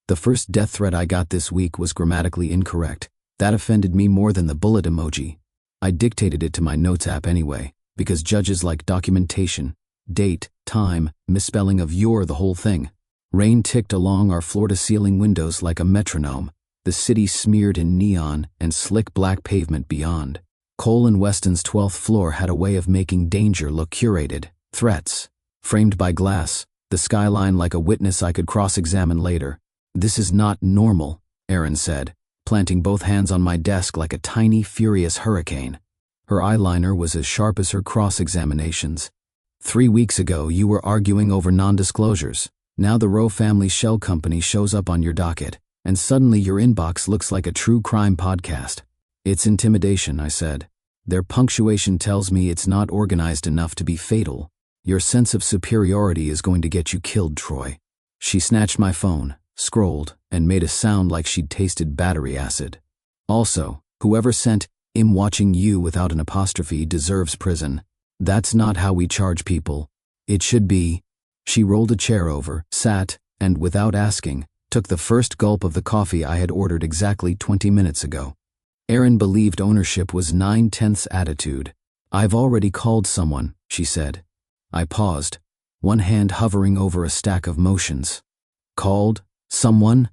The first death threat I got this week was grammatically incorrect. That offended me more than the bullet emoji. I dictated it to my notes app anyway, because judges like documentation, date, time, misspelling of "you're" the whole thing. Rain ticked along our floor-to-ceiling windows like a metronome, the city smeared in neon and slick black pavement beyond. Cole and Weston's 12th floor had a way of making danger look curated. Threats, framed by glass, the skyline like a witness I could cross-examine later. "This is not normal," Erin said, planting both hands on my desk like a tiny, furious hurricane. Her eyeliner was as sharp as her cross-examinations. "3 weeks ago, you were arguing over non-disclosures. Now the Rowe family shell company shows up on your docket, and suddenly your inbox looks like a true crime podcast." "It's intimidation," I said. "Their punctuation tells me it's not organized enough to be fatal. Your sense of superiority is going to get you killed, Troy." She snatched my phone, scrolled, and made a sound like she'd tasted battery acid. "Also, whoever sent 'I'm watching you' without an apostrophe deserves prison. That's not how we charge people. It should be." She rolled a chair over, sat, and without asking, took the first gulp of the coffee I had ordered exactly 20 minutes ago. Erin believed ownership was 9/10 attitude. "I've already called someone," she said. I paused, one hand hovering over a stack of motions. "Called? Someone?"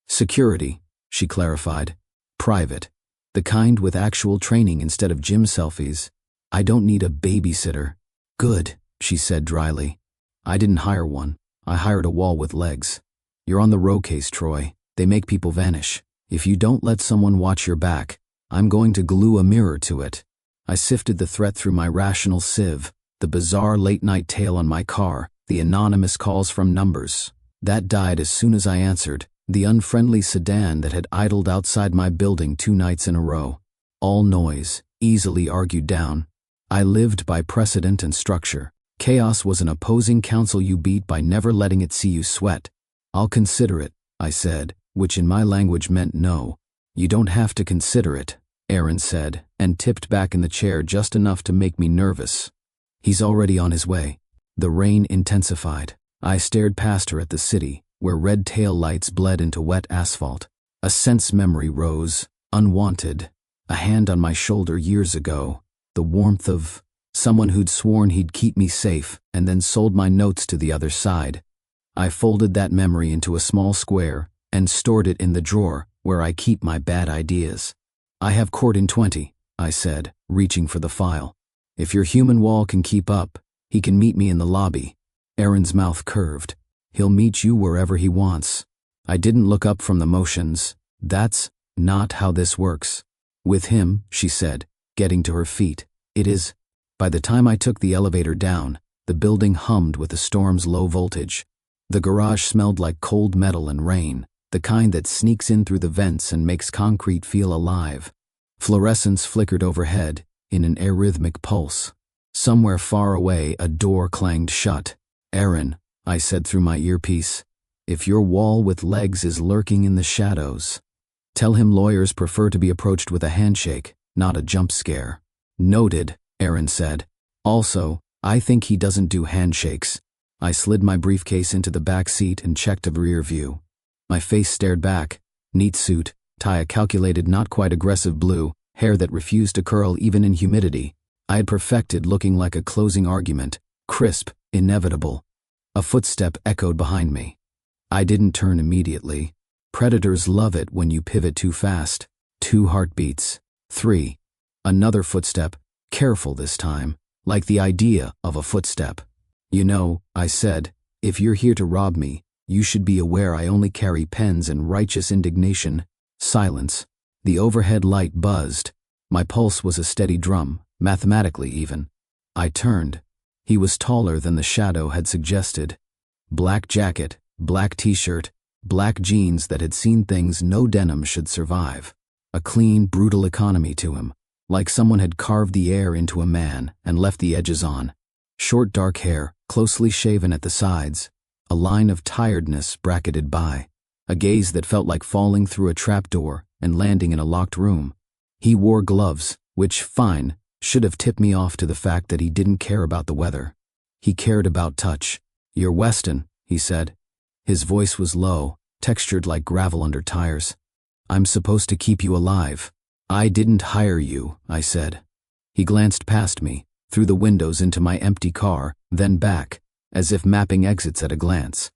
"Security," she clarified. "Private. The kind with actual training instead of gym selfies. I don't need a babysitter." "Good," she said dryly. "I didn't hire one. I hired a wall with legs. You're on the Rowe case, Troy. They make people vanish. If you don't let someone watch your back, I'm going to glue a mirror to it." I sifted the threat through my rational sieve, the bizarre late-night tale on my car, the anonymous calls from numbers. That died as soon as I answered, the unfriendly sedan that had idled outside my building 2 nights in a row. All noise, easily argued down. I lived by precedent and structure. Chaos was an opposing counsel you beat by never letting it see you sweat. "I'll consider it," I said, which in my language meant no. "You don't have to consider it," Erin said, and tipped back in the chair just enough to make me nervous. "He's already on his way." The rain intensified. I stared past her at the city, where red tail lights bled into wet asphalt. A sense memory rose, unwanted. A hand on my shoulder years ago. The warmth of someone who'd sworn he'd keep me safe and then sold my notes to the other side. I folded that memory into a small square and stored it in the drawer where I keep my bad ideas. "I have court in 20, I said, reaching for the file. "If your human wall can keep up, he can meet me in the lobby." Erin's mouth curved. "He'll meet you wherever he wants." I didn't look up from the motions. "That's not how this works." "With him," she said, getting to her feet. "It is." By the time I took the elevator down, the building hummed with the storm's low voltage. The garage smelled like cold metal and rain, the kind that sneaks in through the vents and makes concrete feel alive. Fluorescence flickered overhead in an arrhythmic pulse. Somewhere far away, a door clanged shut. "Erin," I said through my earpiece, "if your wall with legs is lurking in the shadows, tell him lawyers prefer to be approached with a handshake, not a jump scare." "Noted," Erin said. "Also, I think he doesn't do handshakes." I slid my briefcase into the back seat and checked a rear view. My face stared back. Neat suit, tie a calculated not quite aggressive blue, hair that refused to curl even in humidity. I had perfected looking like a closing argument, crisp, inevitable. A footstep echoed behind me. I didn't turn immediately. Predators love it when you pivot too fast. 2 heartbeats. 3. Another footstep, careful this time, like the idea of a footstep. "You know," I said, "if you're here to rob me, you should be aware I only carry pens and righteous indignation." Silence. The overhead light buzzed. My pulse was a steady drum, mathematically even. I turned. He was taller than the shadow had suggested. Black jacket, black t-shirt, black jeans that had seen things no denim should survive. A clean, brutal economy to him, like someone had carved the air into a man and left the edges on. Short dark hair, closely shaven at the sides, a line of tiredness bracketed by, a gaze that felt like falling through a trapdoor and landing in a locked room. He wore gloves, which, fine, should have tipped me off to the fact that he didn't care about the weather. He cared about touch. "You're Weston," he said. His voice was low, textured like gravel under tires. I'm supposed to keep you alive. I didn't hire you, I said. He glanced past me, through the windows into my empty car, then back, as if mapping exits at a glance.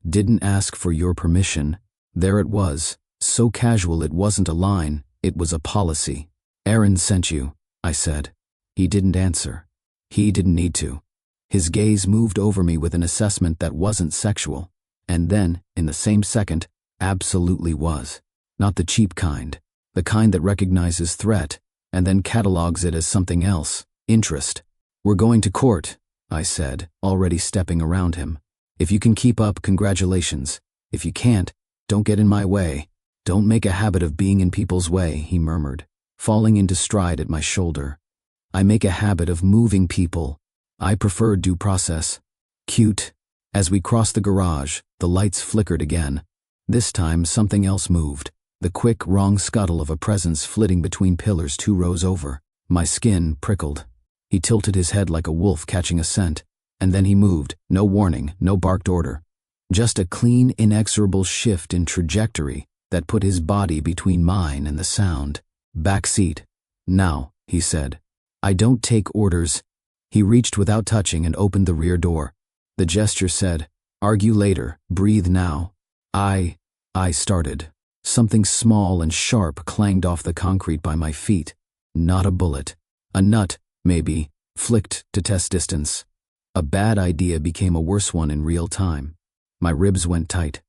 Didn't ask for your permission. There it was, so casual it wasn't a line, it was a policy. Aaron sent you, I said. He didn't answer. He didn't need to. His gaze moved over me with an assessment that wasn't sexual, and then, in the same second, absolutely was. Not the cheap kind, the kind that recognizes threat, and then catalogs it as something else, interest. We're going to court, I said, already stepping around him. If you can keep up, congratulations. If you can't, don't get in my way. Don't make a habit of being in people's way, he murmured, falling into stride at my shoulder. I make a habit of moving people. I prefer due process. Cute. As we crossed the garage, the lights flickered again. This time something else moved, the quick, wrong scuttle of a presence flitting between pillars 2 rows over. My skin prickled. He tilted his head like a wolf catching a scent, and then he moved, no warning, no barked order. Just a clean, inexorable shift in trajectory that put his body between mine and the sound. Back seat. Now, he said. I don't take orders. He reached without touching and opened the rear door. The gesture said, argue later, breathe now. I started. Something small and sharp clanged off the concrete by my feet. Not a bullet. A nut, maybe, flicked to test distance. A bad idea became a worse one in real time. My ribs went tight.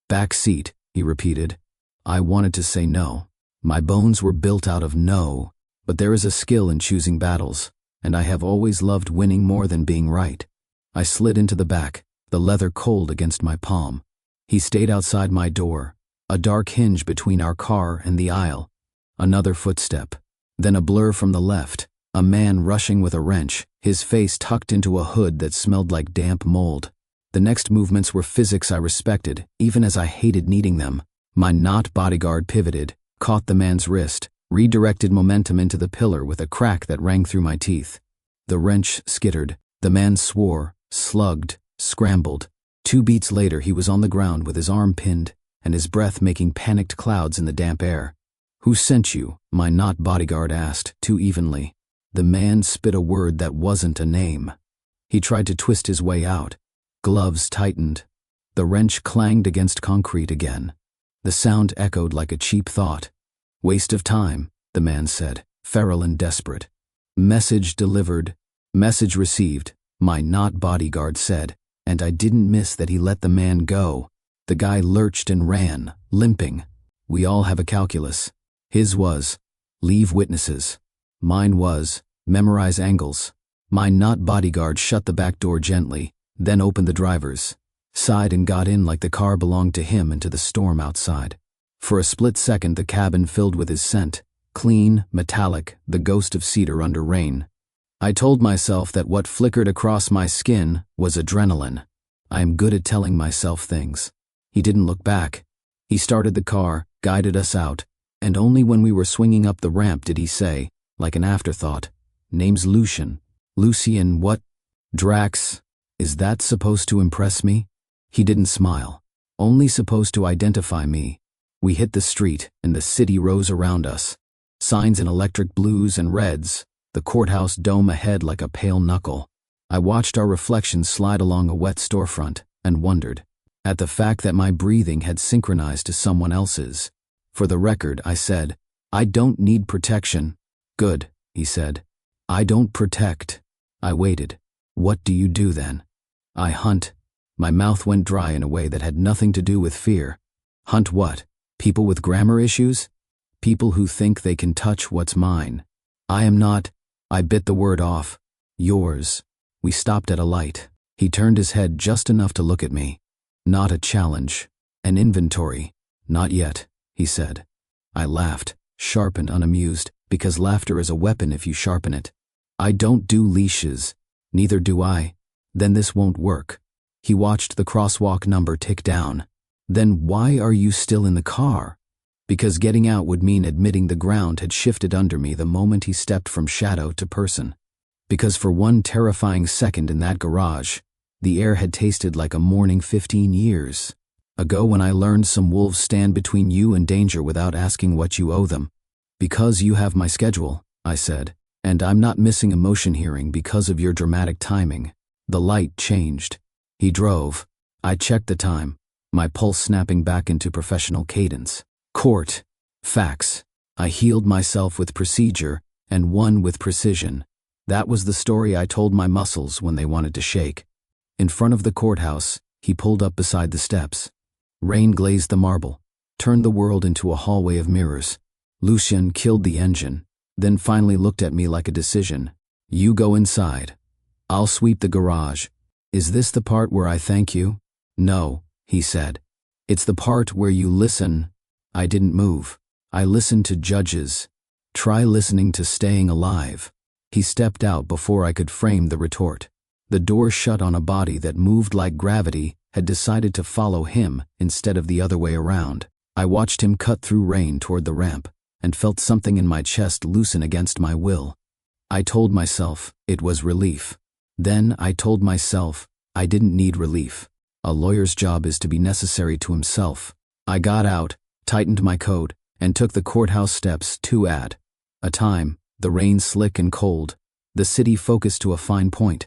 Back seat, he repeated. I wanted to say no. My bones were built out of no, but there is a skill in choosing battles, and I have always loved winning more than being right. I slid into the back, the leather cold against my palm. He stayed outside my door, a dark hinge between our car and the aisle. Another footstep, then a blur from the left, a man rushing with a wrench, his face tucked into a hood that smelled like damp mold. The next movements were physics I respected, even as I hated needing them. My not bodyguard pivoted, caught the man's wrist, redirected momentum into the pillar with a crack that rang through my teeth. The wrench skittered. The man swore, slugged, scrambled. 2 beats later he was on the ground with his arm pinned and his breath making panicked clouds in the damp air. Who sent you? My not bodyguard asked, too evenly. The man spit a word that wasn't a name. He tried to twist his way out. Gloves tightened. The wrench clanged against concrete again. The sound echoed like a cheap thought. Waste of time, the man said, feral and desperate. Message delivered. Message received, my not bodyguard said, and I didn't miss that he let the man go. The guy lurched and ran, limping. We all have a calculus. His was, leave witnesses. Mine was, memorize angles. My not bodyguard shut the back door gently, then opened the driver's. Sighed and got in like the car belonged to him into the storm outside. For a split second the cabin filled with his scent, clean, metallic, the ghost of cedar under rain. I told myself that what flickered across my skin was adrenaline. I am good at telling myself things. He didn't look back. He started the car, guided us out, and only when we were swinging up the ramp did he say, like an afterthought, name's Lucian. Lucian what? Drax. Is that supposed to impress me? He didn't smile. Only supposed to identify me. We hit the street, and the city rose around us. Signs in electric blues and reds, the courthouse dome ahead like a pale knuckle. I watched our reflections slide along a wet storefront, and wondered at the fact that my breathing had synchronized to someone else's. For the record, I said, I don't need protection. Good, he said. I don't protect. I waited. What do you do then? I hunt. My mouth went dry in a way that had nothing to do with fear. Hunt what? People with grammar issues? People who think they can touch what's mine. I am not. I bit the word off. Yours. We stopped at a light. He turned his head just enough to look at me. Not a challenge. An inventory. Not yet, he said. I laughed, sharp and unamused, because laughter is a weapon if you sharpen it. I don't do leashes. Neither do I. Then this won't work. He watched the crosswalk number tick down. Then why are you still in the car? Because getting out would mean admitting the ground had shifted under me the moment he stepped from shadow to person. Because for one terrifying second in that garage, the air had tasted like a morning 15 years ago when I learned some wolves stand between you and danger without asking what you owe them. Because you have my schedule, I said, and I'm not missing emotion hearing because of your dramatic timing. The light changed. He drove. I checked the time, my pulse snapping back into professional cadence. Court. Facts. I healed myself with procedure and won with precision. That was the story I told my muscles when they wanted to shake. In front of the courthouse, he pulled up beside the steps. Rain glazed the marble, turned the world into a hallway of mirrors. Lucian killed the engine, then finally looked at me like a decision. You go inside. I'll sweep the garage. Is this the part where I thank you? No, he said. It's the part where you listen. I didn't move. I listened to judges. Try listening to staying alive. He stepped out before I could frame the retort. The door shut on a body that moved like gravity had decided to follow him instead of the other way around. I watched him cut through rain toward the ramp and felt something in my chest loosen against my will. I told myself it was relief. Then I told myself I didn't need relief. A lawyer's job is to be necessary to himself. I got out, tightened my coat, and took the courthouse steps two at a time, the rain slick and cold, the city focused to a fine point.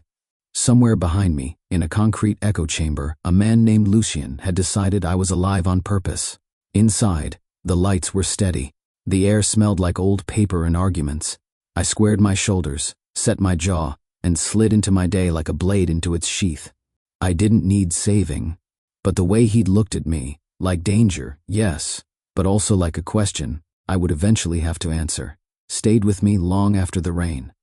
Somewhere behind me, in a concrete echo chamber, a man named Lucian had decided I was alive on purpose. Inside, the lights were steady. The air smelled like old paper and arguments. I squared my shoulders, set my jaw, and slid into my day like a blade into its sheath. I didn't need saving. But the way he'd looked at me, like danger, yes, but also like a question I would eventually have to answer, stayed with me long after the rain.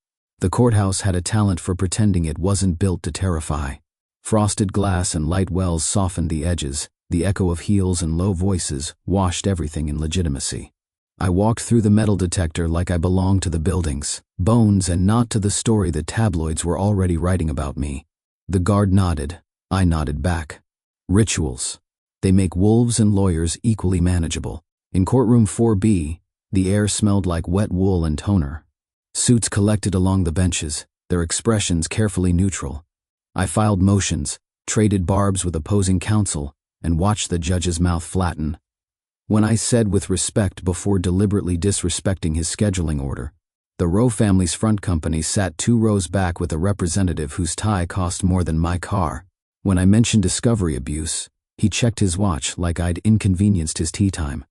The courthouse had a talent for pretending it wasn't built to terrify. Frosted glass and light wells softened the edges. The echo of heels and low voices washed everything in legitimacy. I walked through the metal detector like I belonged to the building's bones and not to the story the tabloids were already writing about me. The guard nodded. I nodded back. Rituals. They make wolves and lawyers equally manageable. In courtroom 4B, the air smelled like wet wool and toner. Suits collected along the benches, their expressions carefully neutral. I filed motions, traded barbs with opposing counsel, and watched the judge's mouth flatten. When I said with respect before deliberately disrespecting his scheduling order, the Rowe family's front company sat 2 rows back with a representative whose tie cost more than my car. When I mentioned discovery abuse, he checked his watch like I'd inconvenienced his tea time.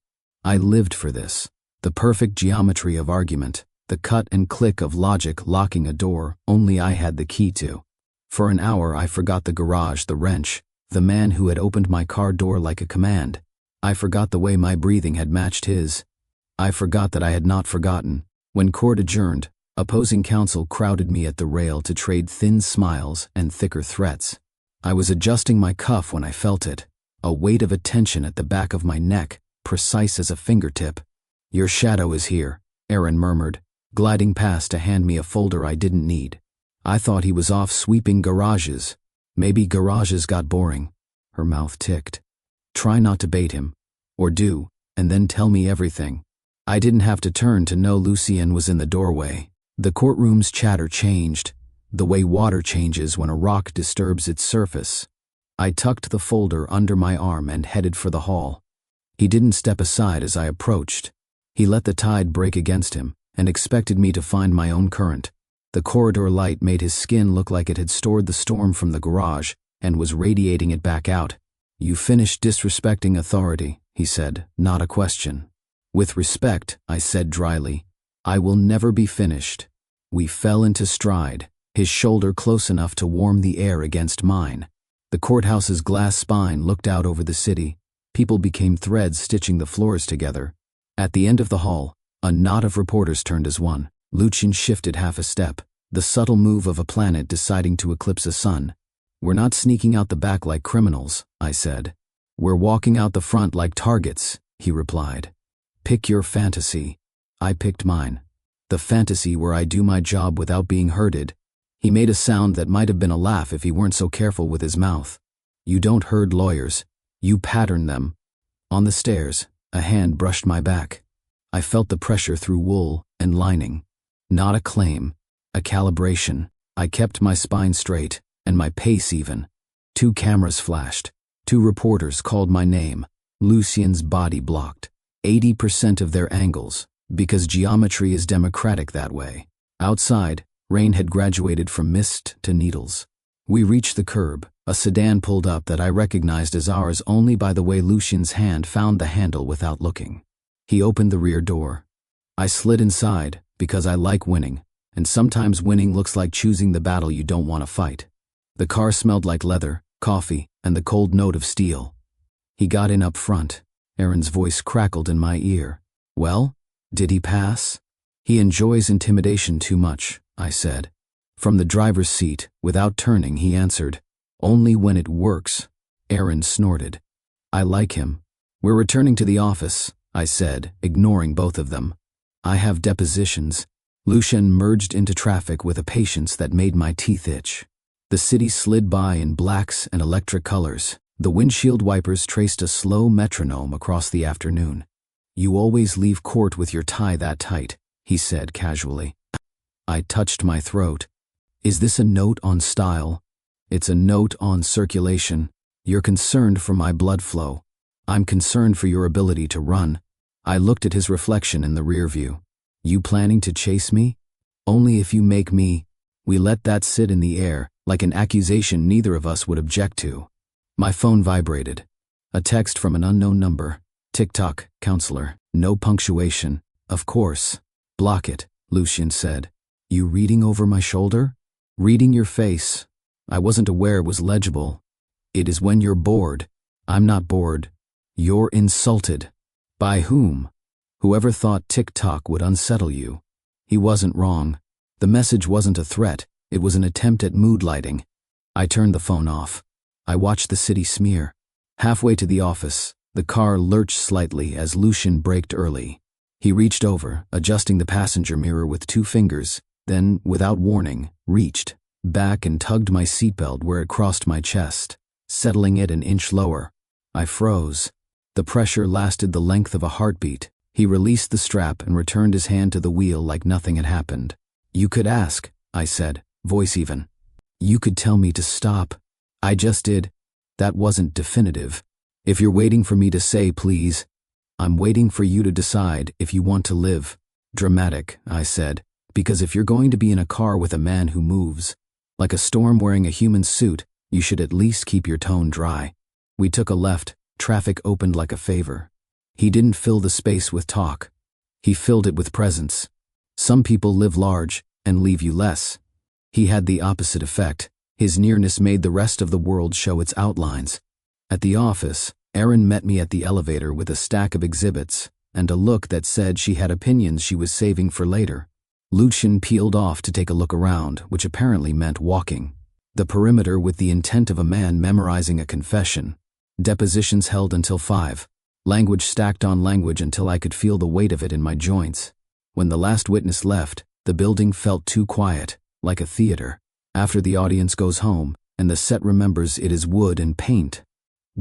I lived for this. The perfect geometry of argument, the cut and click of logic locking a door only I had the key to. For an hour I forgot the garage, the wrench, the man who had opened my car door like a command. I forgot the way my breathing had matched his. I forgot that I had not forgotten. When court adjourned, opposing counsel crowded me at the rail to trade thin smiles and thicker threats. I was adjusting my cuff when I felt it, a weight of attention at the back of my neck, precise as a fingertip. Your shadow is here, Aaron murmured, gliding past to hand me a folder I didn't need. I thought he was off sweeping garages. Maybe garages got boring. Her mouth ticked. Try not to bait him. Or do, and then tell me everything. I didn't have to turn to know Lucian was in the doorway. The courtroom's chatter changed, the way water changes when a rock disturbs its surface. I tucked the folder under my arm and headed for the hall. He didn't step aside as I approached. He let the tide break against him and expected me to find my own current. The corridor light made his skin look like it had stored the storm from the garage and was radiating it back out. You finished disrespecting authority, he said, not a question. With respect, I said dryly, I will never be finished. We fell into stride, his shoulder close enough to warm the air against mine. The courthouse's glass spine looked out over the city. People became threads stitching the floors together. At the end of the hall, a knot of reporters turned as one. Lucian shifted half a step, the subtle move of a planet deciding to eclipse a sun. We're not sneaking out the back like criminals, I said. We're walking out the front like targets, he replied. Pick your fantasy. I picked mine. The fantasy where I do my job without being herded. He made a sound that might have been a laugh if he weren't so careful with his mouth. You don't herd lawyers. You pattern them. On the stairs, a hand brushed my back. I felt the pressure through wool and lining. Not a claim, a calibration. I kept my spine straight, and my pace even. 2 cameras flashed. 2 reporters called my name. Lucian's body blocked 80% of their angles, because geometry is democratic that way. Outside, rain had graduated from mist to needles. We reached the curb. A sedan pulled up that I recognized as ours only by the way Lucian's hand found the handle without looking. He opened the rear door. I slid inside, because I like winning, and sometimes winning looks like choosing the battle you don't want to fight. The car smelled like leather, coffee, and the cold note of steel. He got in up front. Aaron's voice crackled in my ear. Well, did he pass? He enjoys intimidation too much, I said. From the driver's seat, without turning, he answered, only when it works. Aaron snorted. I like him. We're returning to the office, I said, ignoring both of them. I have depositions. Lucian merged into traffic with a patience that made my teeth itch. The city slid by in blacks and electric colors. The windshield wipers traced a slow metronome across the afternoon. You always leave court with your tie that tight, he said casually. I touched my throat. Is this a note on style? It's a note on circulation. You're concerned for my blood flow. I'm concerned for your ability to run. I looked at his reflection in the rear view. You planning to chase me? Only if you make me. We let that sit in the air, like an accusation neither of us would object to. My phone vibrated. A text from an unknown number. TikTok, counselor. No punctuation. Of course. Block it, Lucian said. You reading over my shoulder? Reading your face. I wasn't aware it was legible. It is when you're bored. I'm not bored. You're insulted. By whom? Whoever thought TikTok would unsettle you. He wasn't wrong. The message wasn't a threat. It was an attempt at mood lighting. I turned the phone off. I watched the city smear. Halfway to the office, the car lurched slightly as Lucian braked early. He reached over, adjusting the passenger mirror with 2 fingers, then, without warning, reached back and tugged my seatbelt where it crossed my chest, settling it an inch lower. I froze. The pressure lasted the length of a heartbeat. He released the strap and returned his hand to the wheel like nothing had happened. You could ask, I said, voice even. You could tell me to stop. I just did. That wasn't definitive. If you're waiting for me to say please, I'm waiting for you to decide if you want to live. Dramatic, I said, because if you're going to be in a car with a man who moves, like a storm wearing a human suit, you should at least keep your tone dry. We took a left. Traffic opened like a favor. He didn't fill the space with talk. He filled it with presence. Some people live large and leave you less. He had the opposite effect. His nearness made the rest of the world show its outlines. At the office, Erin met me at the elevator with a stack of exhibits and a look that said she had opinions she was saving for later. Lucian peeled off to take a look around, which apparently meant walking the perimeter with the intent of a man memorizing a confession. Depositions held until 5. Language stacked on language until I could feel the weight of it in my joints. When the last witness left, the building felt too quiet, like a theater. After the audience goes home, and the set remembers it is wood and paint.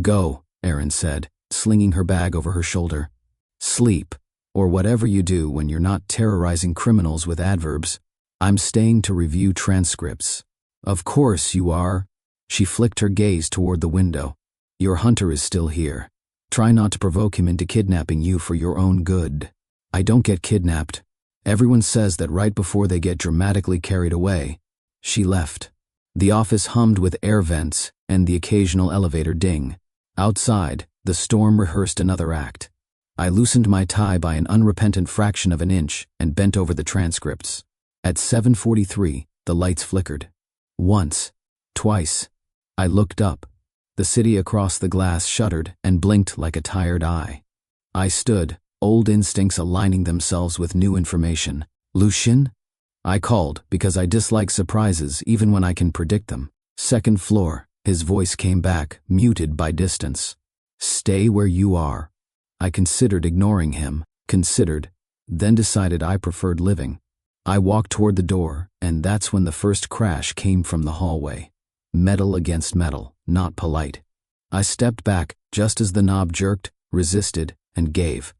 Go, Erin said, slinging her bag over her shoulder. Sleep, or whatever you do when you're not terrorizing criminals with adverbs. I'm staying to review transcripts. Of course you are. She flicked her gaze toward the window. Your hunter is still here. Try not to provoke him into kidnapping you for your own good. I don't get kidnapped. Everyone says that right before they get dramatically carried away. She left. The office hummed with air vents and the occasional elevator ding. Outside, the storm rehearsed another act. I loosened my tie by an unrepentant fraction of an inch and bent over the transcripts. At 7:43, the lights flickered. Once. Twice. I looked up. The city across the glass shuddered and blinked like a tired eye. I stood, old instincts aligning themselves with new information. Lucian? I called because I dislike surprises even when I can predict them. Second floor, his voice came back, muted by distance. Stay where you are. I considered ignoring him, then decided I preferred living. I walked toward the door, and that's when the first crash came from the hallway. Metal against metal, not polite. I stepped back just as the knob jerked, resisted, and gave.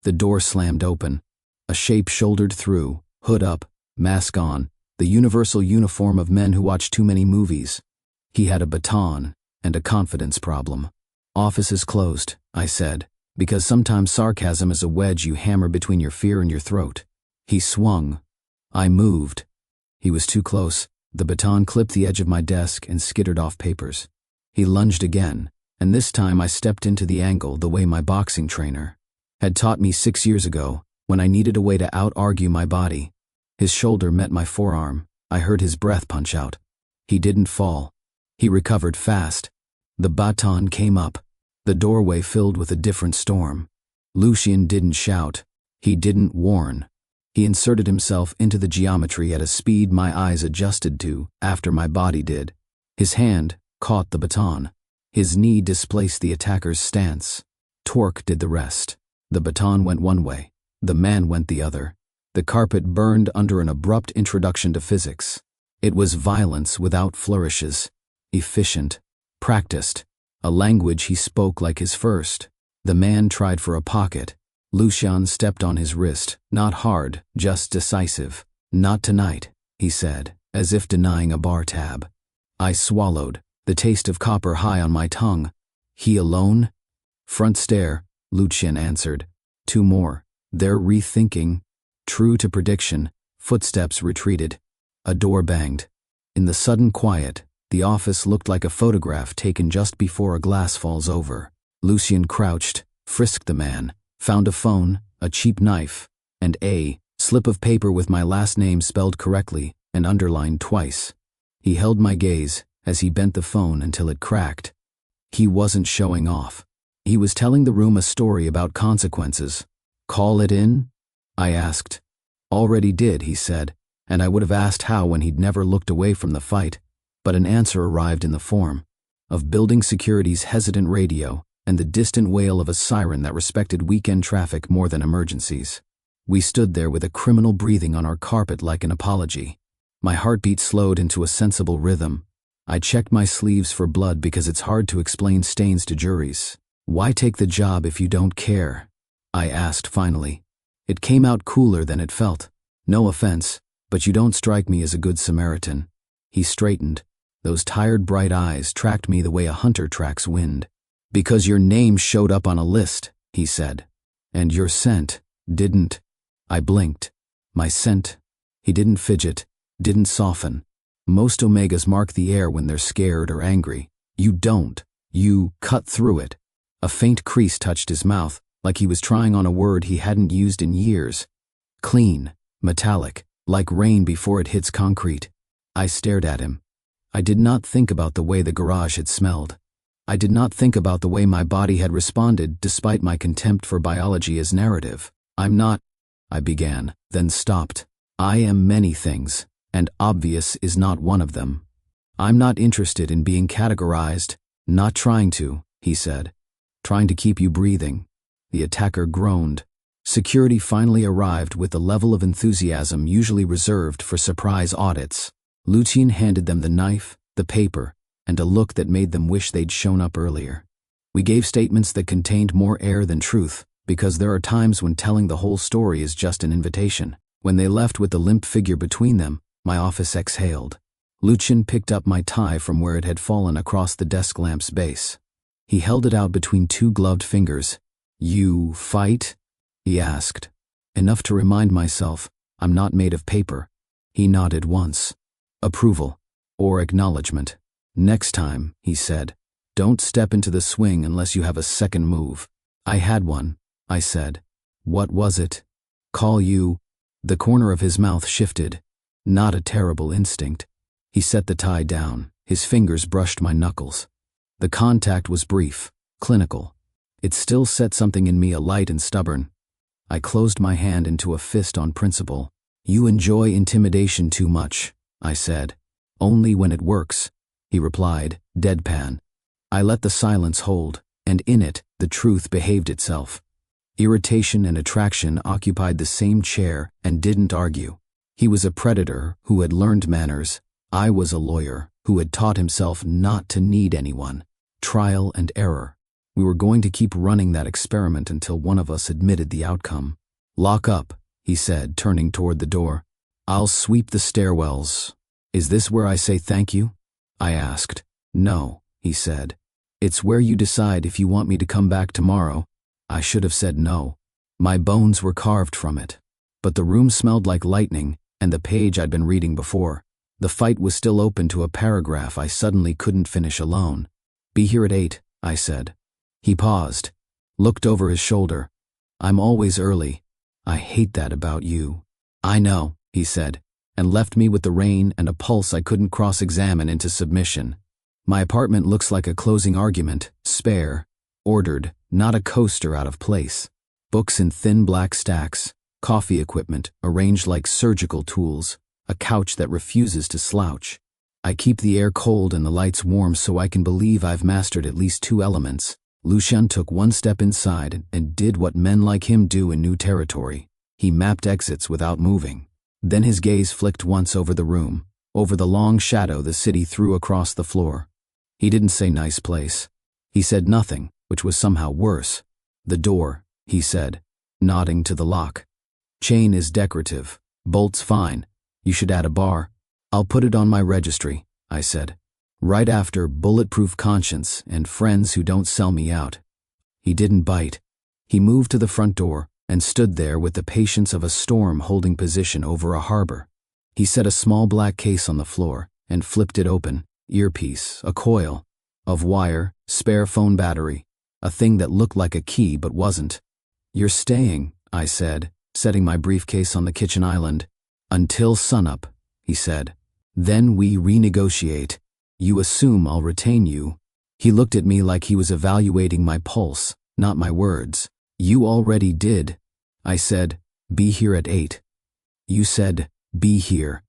The door slammed open. A shape shouldered through, hood up, mask on, the universal uniform of men who watch too many movies. He had a baton and a confidence problem. Office is closed, I said, because sometimes sarcasm is a wedge you hammer between your fear and your throat. He swung. I moved. He was too close. The baton clipped the edge of my desk and skittered off papers. He lunged again, and this time I stepped into the angle the way my boxing trainer had taught me 6 years ago when I needed a way to out-argue my body. His shoulder met my forearm. I heard his breath punch out. He didn't fall. He recovered fast. The baton came up. The doorway filled with a different storm. Lucian didn't shout. He didn't warn. He inserted himself into the geometry at a speed my eyes adjusted to after my body did. His hand caught the baton. His knee displaced the attacker's stance. Torque did the rest. The baton went one way. The man went the other. The carpet burned under an abrupt introduction to physics. It was violence without flourishes. Efficient. Practiced. A language he spoke like his first. The man tried for a pocket. Lucian stepped on his wrist, not hard, just decisive. Not tonight, he said, as if denying a bar tab. I swallowed, the taste of copper high on my tongue. He alone? Front stair, Lucian answered. 2 more. They're rethinking. True to prediction, footsteps retreated. A door banged. In the sudden quiet, the office looked like a photograph taken just before a glass falls over. Lucian crouched, frisked the man, found a phone, a cheap knife, and a slip of paper with my last name spelled correctly and underlined twice. He held my gaze as he bent the phone until it cracked. He wasn't showing off. He was telling the room a story about consequences. Call it in? I asked. Already did, he said, and I would have asked how when he'd never looked away from the fight, but an answer arrived in the form of building security's hesitant radio and the distant wail of a siren that respected weekend traffic more than emergencies. We stood there with a criminal breathing on our carpet like an apology. My heartbeat slowed into a sensible rhythm. I checked my sleeves for blood because it's hard to explain stains to juries. Why take the job if you don't care? I asked finally. It came out cooler than it felt. No offense, but you don't strike me as a good Samaritan. He straightened. Those tired bright eyes tracked me the way a hunter tracks wind. Because your name showed up on a list, he said. And your scent didn't. I blinked. My scent. He didn't fidget, didn't soften. Most Omegas mark the air when they're scared or angry. You don't. You cut through it. A faint crease touched his mouth, like he was trying on a word he hadn't used in years. Clean, metallic, like rain before it hits concrete. I stared at him. I did not think about the way the garage had smelled. I did not think about the way my body had responded despite my contempt for biology as narrative. I'm not, I began, then stopped. I am many things, and obvious is not one of them. I'm not interested in being categorized, not trying to, he said. Trying to keep you breathing. The attacker groaned. Security finally arrived with the level of enthusiasm usually reserved for surprise audits. Lucian handed them the knife, the paper, and a look that made them wish they'd shown up earlier. We gave statements that contained more air than truth, because there are times when telling the whole story is just an invitation. When they left with the limp figure between them, my office exhaled. Lucian picked up my tie from where it had fallen across the desk lamp's base. He held it out between 2 gloved fingers. You fight? He asked. Enough to remind myself, I'm not made of paper. He nodded once. Approval. Or acknowledgement. Next time, he said, don't step into the swing unless you have a second move. I had one, I said. What was it? Call you. The corner of his mouth shifted. Not a terrible instinct. He set the tie down. His fingers brushed my knuckles. The contact was brief, clinical. It still set something in me alight and stubborn. I closed my hand into a fist on principle. You enjoy intimidation too much, I said. Only when it works, he replied, deadpan. I let the silence hold, and in it, the truth behaved itself. Irritation and attraction occupied the same chair and didn't argue. He was a predator who had learned manners. I was a lawyer who had taught himself not to need anyone. Trial and error. We were going to keep running that experiment until one of us admitted the outcome. Lock up, he said, turning toward the door. I'll sweep the stairwells. Is this where I say thank you? I asked. No, he said. It's where you decide if you want me to come back tomorrow. I should have said no. My bones were carved from it. But the room smelled like lightning, and the page I'd been reading before. The fight was still open to a paragraph I suddenly couldn't finish alone. Be here at 8, I said. He paused, looked over his shoulder. I'm always early. I hate that about you. I know, he said, and left me with the rain and a pulse I couldn't cross-examine into submission. My apartment looks like a closing argument, spare, ordered, not a coaster out of place. Books in thin black stacks, coffee equipment arranged like surgical tools, a couch that refuses to slouch. I keep the air cold and the lights warm so I can believe I've mastered at least 2 elements. Lucian took one step inside and did what men like him do in new territory. He mapped exits without moving. Then his gaze flicked once over the room, over the long shadow the city threw across the floor. He didn't say nice place. He said nothing, which was somehow worse. The door, he said, nodding to the lock. Chain is decorative, bolts fine. You should add a bar. I'll put it on my registry, I said. Right after bulletproof conscience and friends who don't sell me out. He didn't bite. He moved to the front door and stood there with the patience of a storm holding position over a harbor. He set a small black case on the floor and flipped it open. Earpiece, a coil, of wire, spare phone battery, a thing that looked like a key but wasn't. You're staying, I said, setting my briefcase on the kitchen island. Until sunup, he said. Then we renegotiate. You assume I'll retain you. He looked at me like he was evaluating my pulse, not my words. You already did. I said, be here at 8. You said, be here.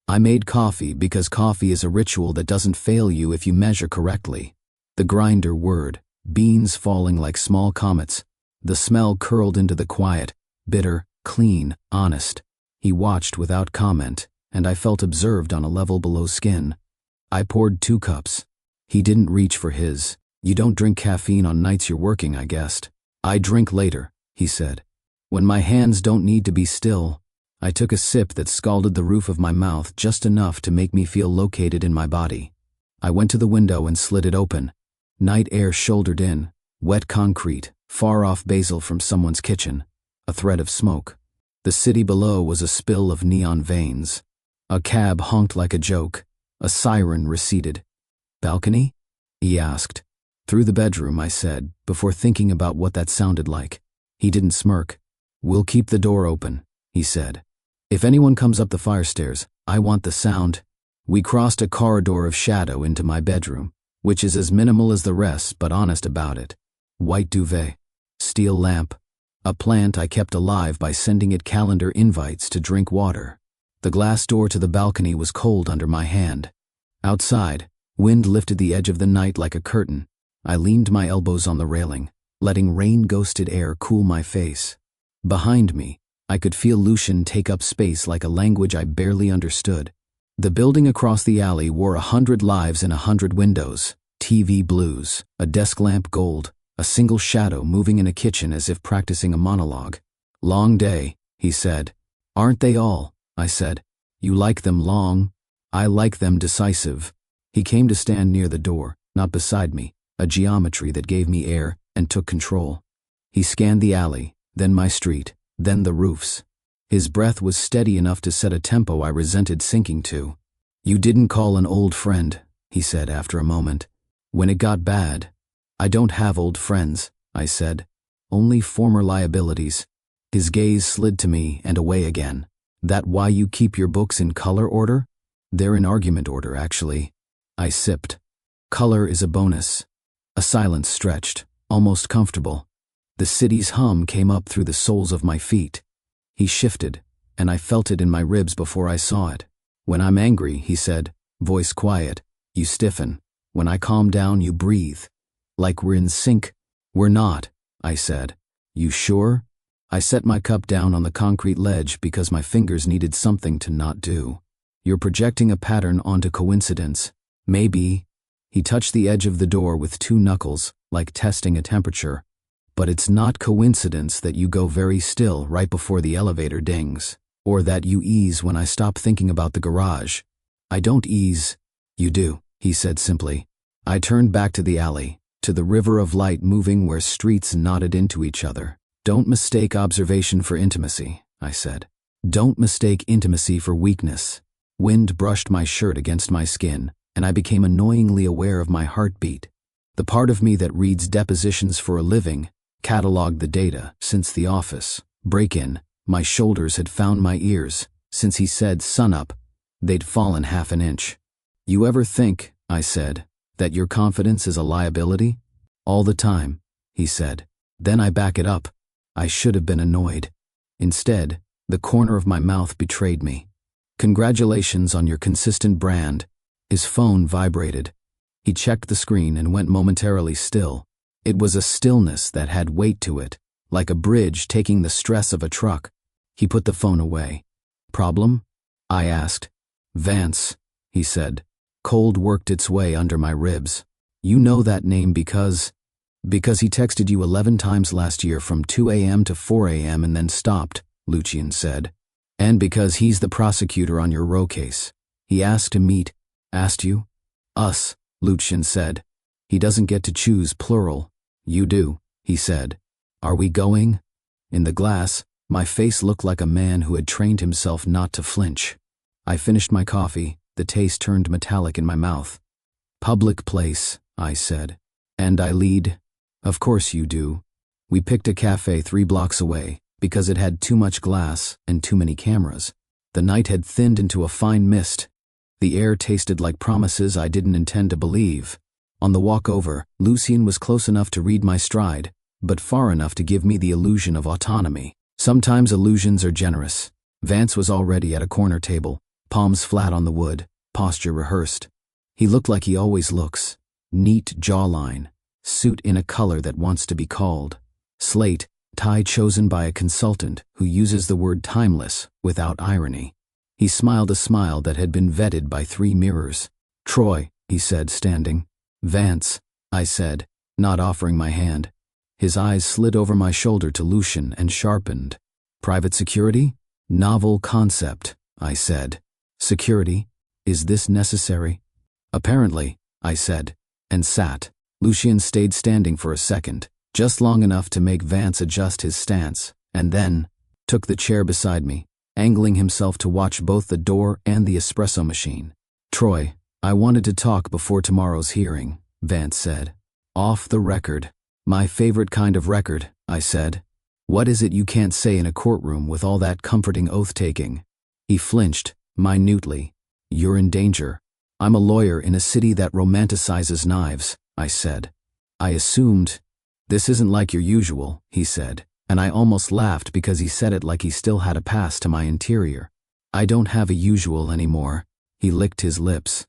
I made coffee because coffee is a ritual that doesn't fail you if you measure correctly. The grinder whirred, beans falling like small comets. The smell curled into the quiet, bitter, clean, honest. He watched without comment, and I felt observed on a level below skin. I poured 2 cups. He didn't reach for his. You don't drink caffeine on nights you're working, I guessed. I drink later, he said. When my hands don't need to be still. I took a sip that scalded the roof of my mouth just enough to make me feel located in my body. I went to the window and slid it open. Night air shouldered in, wet concrete, far off basil from someone's kitchen, a thread of smoke. The city below was a spill of neon veins. A cab honked like a joke. A siren receded. Balcony? He asked. Through the bedroom, I said, before thinking about what that sounded like. He didn't smirk. We'll keep the door open, he said. If anyone comes up the fire stairs, I want the sound. We crossed a corridor of shadow into my bedroom, which is as minimal as the rest but honest about it. White duvet, steel lamp, a plant I kept alive by sending it calendar invites to drink water. The glass door to the balcony was cold under my hand. Outside, wind lifted the edge of the night like a curtain. I leaned my elbows on the railing, letting rain-ghosted air cool my face. Behind me, I could feel Lucian take up space like a language I barely understood. The building across the alley wore 100 lives in 100 windows, TV blues, a desk lamp gold, a single shadow moving in a kitchen as if practicing a monologue. Long day, he said. Aren't they all? I said. You like them long? I like them decisive. He came to stand near the door, not beside me, a geometry that gave me air and took control. He scanned the alley, then my street, then the roofs. His breath was steady enough to set a tempo I resented sinking to. You didn't call an old friend, he said after a moment. When it got bad. I don't have old friends, I said. Only former liabilities. His gaze slid to me and away again. That why you keep your books in color order? They're in argument order, actually. I sipped. Color is a bonus. A silence stretched, almost comfortable. The city's hum came up through the soles of my feet. He shifted, and I felt it in my ribs before I saw it. When I'm angry, he said, voice quiet, you stiffen. When I calm down, you breathe. Like we're in sync. We're not, I said. You sure? I set my cup down on the concrete ledge because my fingers needed something to not do. You're projecting a pattern onto coincidence. Maybe. He touched the edge of the door with 2 knuckles, like testing a temperature. But it's not coincidence that you go very still right before the elevator dings, or that you ease when I stop thinking about the garage. I don't ease. You do, he said simply. I turned back to the alley, to the river of light moving where streets knotted into each other. Don't mistake observation for intimacy, I said. Don't mistake intimacy for weakness. Wind brushed my shirt against my skin, and I became annoyingly aware of my heartbeat. The part of me that reads depositions for a living cataloged the data since the office break-in. My shoulders had found my ears. Since he said sunup, they'd fallen half an inch. You ever think, I said, that your confidence is a liability? All the time, he said. Then I back it up. I should have been annoyed. Instead, the corner of my mouth betrayed me. Congratulations on your consistent brand. His phone vibrated. He checked the screen and went momentarily still. It was a stillness that had weight to it, like a bridge taking the stress of a truck. He put the phone away. Problem? I asked. Vance, he said. Cold worked its way under my ribs. You know that name because he texted you 11 times last year from 2 a.m. to 4 a.m. and then stopped, Lucian said. And because he's the prosecutor on your row case. He asked to meet. Asked you? Us, Lucian said. He doesn't get to choose plural. You do, he said. Are we going? In the glass, my face looked like a man who had trained himself not to flinch. I finished my coffee. The taste turned metallic in my mouth. Public place, I said. And I lead? Of course you do. We picked a cafe 3 blocks away because it had too much glass and too many cameras. The night had thinned into a fine mist. The air tasted like promises I didn't intend to believe. On the walk over, Lucian was close enough to read my stride, but far enough to give me the illusion of autonomy. Sometimes illusions are generous. Vance was already at a corner table, palms flat on the wood, posture rehearsed. He looked like he always looks. Neat jawline, suit in a color that wants to be called. Slate, tie chosen by a consultant who uses the word timeless without irony. He smiled a smile that had been vetted by 3 mirrors. Troy, he said, standing. Vance, I said, not offering my hand. His eyes slid over my shoulder to Lucian and sharpened. Private security? Novel concept, I said. Security? Is this necessary? Apparently, I said, and sat. Lucian stayed standing for a second, just long enough to make Vance adjust his stance, and then took the chair beside me, angling himself to watch both the door and the espresso machine. Troy, I wanted to talk before tomorrow's hearing, Vance said. Off the record. My favorite kind of record, I said. What is it you can't say in a courtroom with all that comforting oath-taking? He flinched, minutely. You're in danger. I'm a lawyer in a city that romanticizes knives, I said. I assumed. This isn't like your usual, he said, and I almost laughed because he said it like he still had a pass to my interior. I don't have a usual anymore. He licked his lips.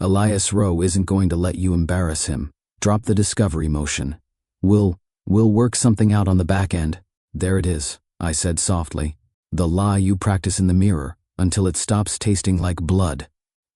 Elias Rowe isn't going to let you embarrass him. Drop the discovery motion. We'll work something out on the back end. There it is, I said softly. The lie you practice in the mirror until it stops tasting like blood.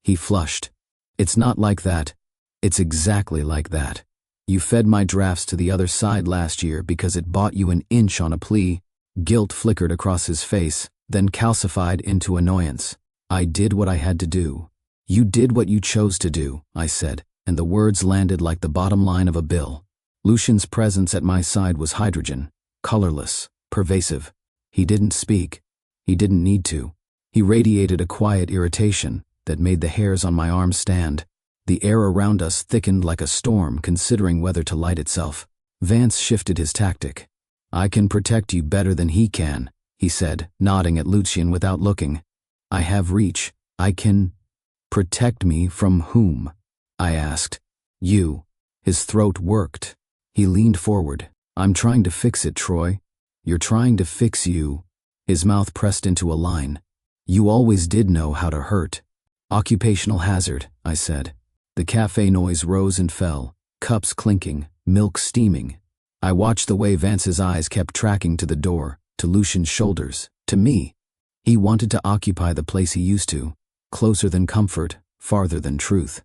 He flushed. It's not like that. It's exactly like that. You fed my drafts to the other side last year because it bought you an inch on a plea. Guilt flickered across his face, then calcified into annoyance. I did what I had to do. You did what you chose to do, I said, and the words landed like the bottom line of a bill. Lucian's presence at my side was hydrogen, colorless, pervasive. He didn't speak. He didn't need to. He radiated a quiet irritation that made the hairs on my arms stand. The air around us thickened like a storm considering whether to light itself. Vance shifted his tactic. I can protect you better than he can, he said, nodding at Lucian without looking. I have reach. I can protect me from whom? I asked. You. His throat worked. He leaned forward. I'm trying to fix it, Troy. You're trying to fix you. His mouth pressed into a line. You always did know how to hurt. Occupational hazard, I said. The cafe noise rose and fell, cups clinking, milk steaming. I watched the way Vance's eyes kept tracking to the door, to Lucian's shoulders, to me. He wanted to occupy the place he used to, closer than comfort, farther than truth.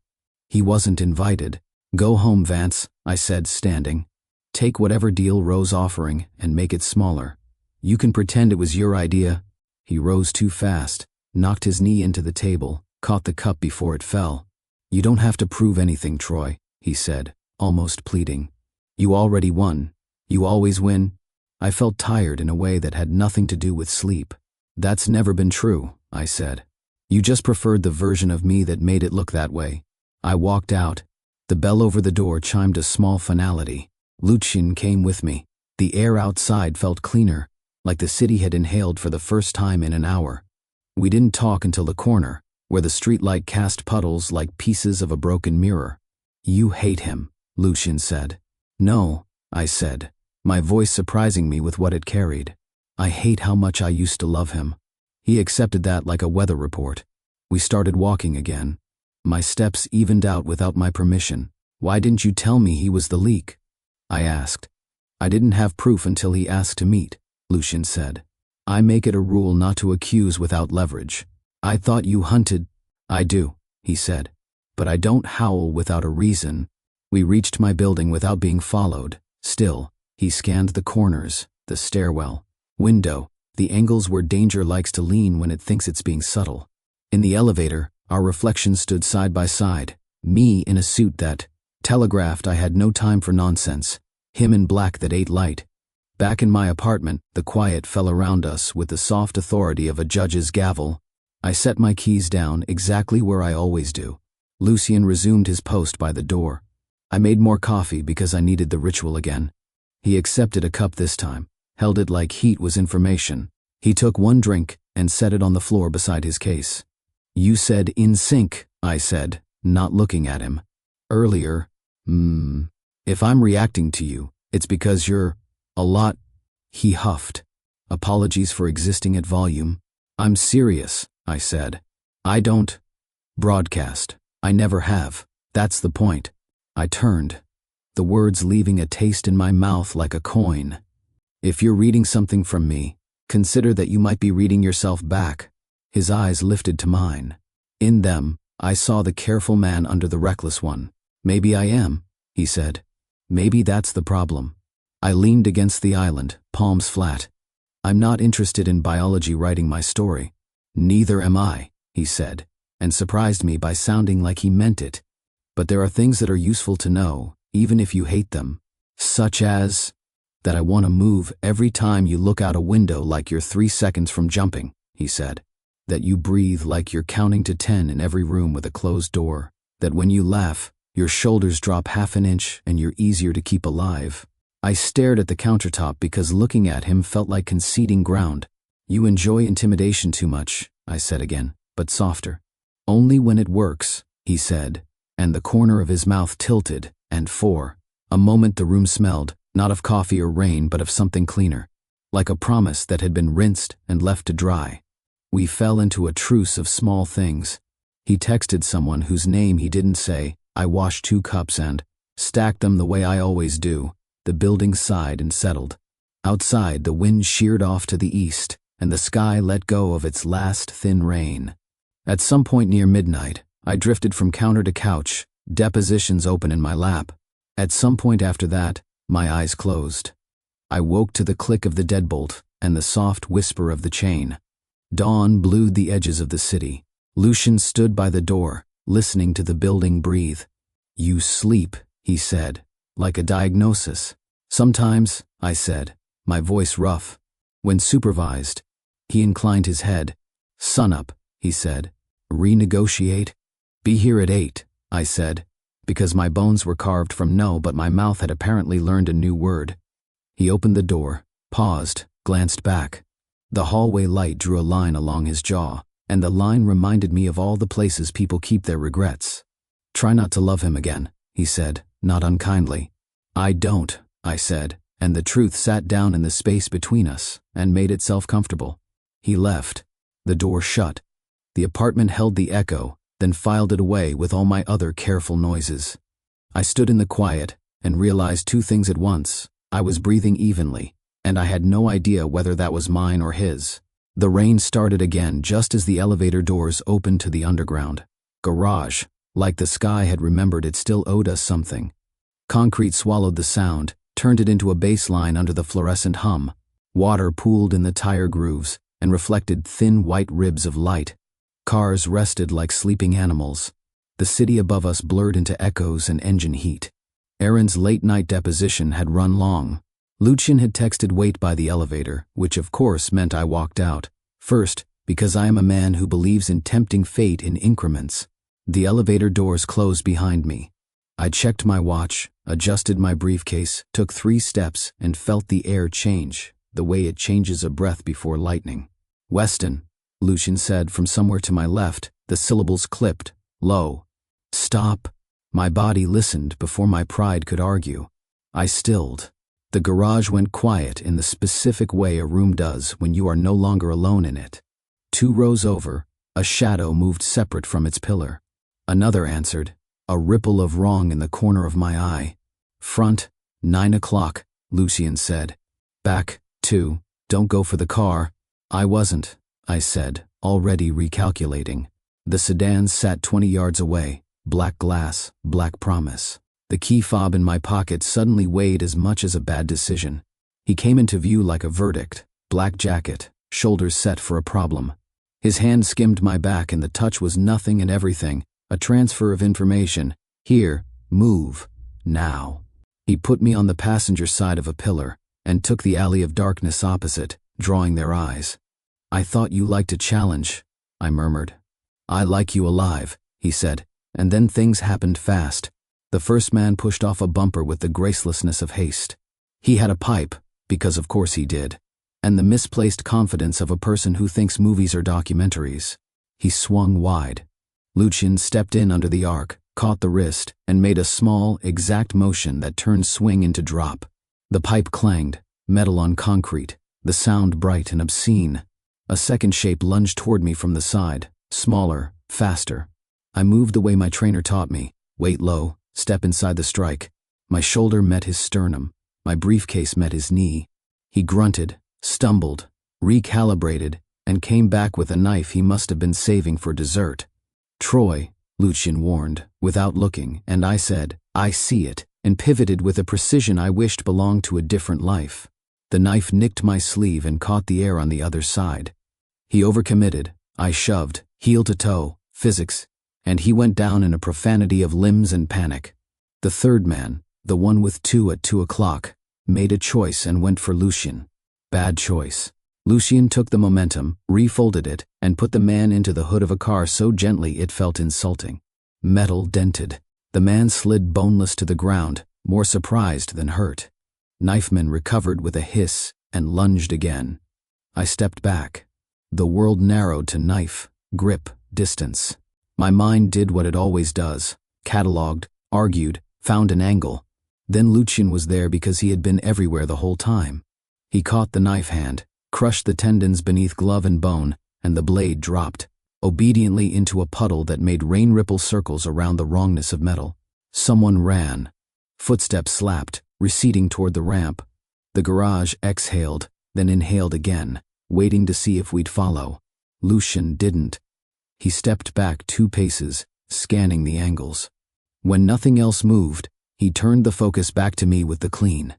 He wasn't invited. Go home, Vance, I said, standing. Take whatever deal Rowe's offering and make it smaller. You can pretend it was your idea. He rose too fast, knocked his knee into the table, caught the cup before it fell. You don't have to prove anything, Troy, he said, almost pleading. You already won. You always win. I felt tired in a way that had nothing to do with sleep. That's never been true, I said. You just preferred the version of me that made it look that way. I walked out. The bell over the door chimed a small finality. Lucian came with me. The air outside felt cleaner, like the city had inhaled for the first time in an hour. We didn't talk until the corner, where the streetlight cast puddles like pieces of a broken mirror. You hate him, Lucian said. No, I said, my voice surprising me with what it carried. I hate how much I used to love him. He accepted that like a weather report. We started walking again. My steps evened out without my permission. Why didn't you tell me he was the leak? I asked. I didn't have proof until he asked to meet, Lucian said. I make it a rule not to accuse without leverage. I thought you hunted. I do, he said. But I don't howl without a reason. We reached my building without being followed. Still, he scanned the corners, the stairwell, window, the angles where danger likes to lean when it thinks it's being subtle. In the elevator, our reflections stood side by side, me in a suit that telegraphed I had no time for nonsense, him in black that ate light. Back in my apartment, the quiet fell around us with the soft authority of a judge's gavel. I set my keys down exactly where I always do. Lucian resumed his post by the door. I made more coffee because I needed the ritual again. He accepted a cup this time, held it like heat was information. He took one drink and set it on the floor beside his case. You said in sync, I said, not looking at him. Earlier, if I'm reacting to you, it's because you're a lot, he huffed. Apologies for existing at volume. I'm serious, I said. I don't broadcast. I never have. That's the point. I turned, the words leaving a taste in my mouth like a coin. If you're reading something from me, consider that you might be reading yourself back. His eyes lifted to mine. In them, I saw the careful man under the reckless one. Maybe I am, he said. Maybe that's the problem. I leaned against the island, palms flat. I'm not interested in biology writing my story. Neither am I, he said, and surprised me by sounding like he meant it. But there are things that are useful to know, even if you hate them. Such as that I want to move every time you look out a window like you're 3 seconds from jumping, he said. That you breathe like you're counting to 10 in every room with a closed door. That when you laugh, your shoulders drop half an inch and you're easier to keep alive. I stared at the countertop because looking at him felt like conceding ground. You enjoy intimidation too much, I said again, but softer. Only when it works, he said, and the corner of his mouth tilted, and for a moment the room smelled, not of coffee or rain but of something cleaner, like a promise that had been rinsed and left to dry. We fell into a truce of small things. He texted someone whose name he didn't say. I washed 2 cups and stacked them the way I always do. The building sighed and settled. Outside, the wind sheared off to the east, and the sky let go of its last thin rain. At some point near midnight, I drifted from counter to couch, depositions open in my lap. At some point after that, my eyes closed. I woke to the click of the deadbolt and the soft whisper of the chain. Dawn blued the edges of the city. Lucian stood by the door, listening to the building breathe. You sleep, he said, like a diagnosis. Sometimes, I said, my voice rough. When supervised, he inclined his head. Sunup, he said. Renegotiate? Be here at 8, I said, because my bones were carved from no, but my mouth had apparently learned a new word. He opened the door, paused, glanced back. The hallway light drew a line along his jaw, and the line reminded me of all the places people keep their regrets. Try not to love him again, he said, not unkindly. I don't, I said, and the truth sat down in the space between us and made itself comfortable. He left. The door shut. The apartment held the echo, then filed it away with all my other careful noises. I stood in the quiet and realized 2 things at once. I was breathing evenly, and I had no idea whether that was mine or his. The rain started again just as the elevator doors opened to the underground garage. Like the sky had remembered it still owed us something. Concrete swallowed the sound, turned it into a bass line under the fluorescent hum. Water pooled in the tire grooves and reflected thin white ribs of light. Cars rested like sleeping animals. The city above us blurred into echoes and engine heat. Aaron's late-night deposition had run long. Lucian had texted wait by the elevator, which of course meant I walked out. First, because I am a man who believes in tempting fate in increments. The elevator doors closed behind me. I checked my watch, adjusted my briefcase, took 3 steps, and felt the air change, the way it changes a breath before lightning. "Weston," Lucian said from somewhere to my left, the syllables clipped, low. "Stop." My body listened before my pride could argue. I stilled. The garage went quiet in the specific way a room does when you are no longer alone in it. 2 rows over, a shadow moved separate from its pillar. Another answered, a ripple of wrong in the corner of my eye. "Front, 9 o'clock, Lucian said. "Back, 2, don't go for the car." "I wasn't," I said, already recalculating. The sedan sat 20 yards away, black glass, black promise. The key fob in my pocket suddenly weighed as much as a bad decision. He came into view like a verdict, black jacket, shoulders set for a problem. His hand skimmed my back and the touch was nothing and everything, a transfer of information. "Here, move, now." He put me on the passenger side of a pillar and took the alley of darkness opposite, drawing their eyes. "I thought you liked a challenge," I murmured. "I like you alive," he said, and then things happened fast. The first man pushed off a bumper with the gracelessness of haste. He had a pipe, because of course he did, and the misplaced confidence of a person who thinks movies are documentaries. He swung wide. Lucian stepped in under the arc, caught the wrist, and made a small, exact motion that turned swing into drop. The pipe clanged, metal on concrete, the sound bright and obscene. A second shape lunged toward me from the side, smaller, faster. I moved the way my trainer taught me, weight low, step inside the strike. My shoulder met his sternum, my briefcase met his knee. He grunted, stumbled, recalibrated, and came back with a knife he must have been saving for dessert. "Troy," Lucian warned, without looking, and I said, "I see it," and pivoted with a precision I wished belonged to a different life. The knife nicked my sleeve and caught the air on the other side. He overcommitted. I shoved, heel to toe, physics, and he went down in a profanity of limbs and panic. The third man, the one with 2 at 2 o'clock, made a choice and went for Lucian. Bad choice. Lucian took the momentum, refolded it, and put the man into the hood of a car so gently it felt insulting. Metal dented. The man slid boneless to the ground, more surprised than hurt. Knifeman recovered with a hiss and lunged again. I stepped back. The world narrowed to knife, grip, distance. My mind did what it always does, cataloged, argued, found an angle. Then Lucian was there because he had been everywhere the whole time. He caught the knife hand, crushed the tendons beneath glove and bone, and the blade dropped, obediently into a puddle that made rain ripple circles around the wrongness of metal. Someone ran. Footsteps slapped, receding toward the ramp. The garage exhaled, then inhaled again, waiting to see if we'd follow. Lucian didn't. He stepped back 2 paces, scanning the angles. When nothing else moved, he turned the focus back to me with the clean,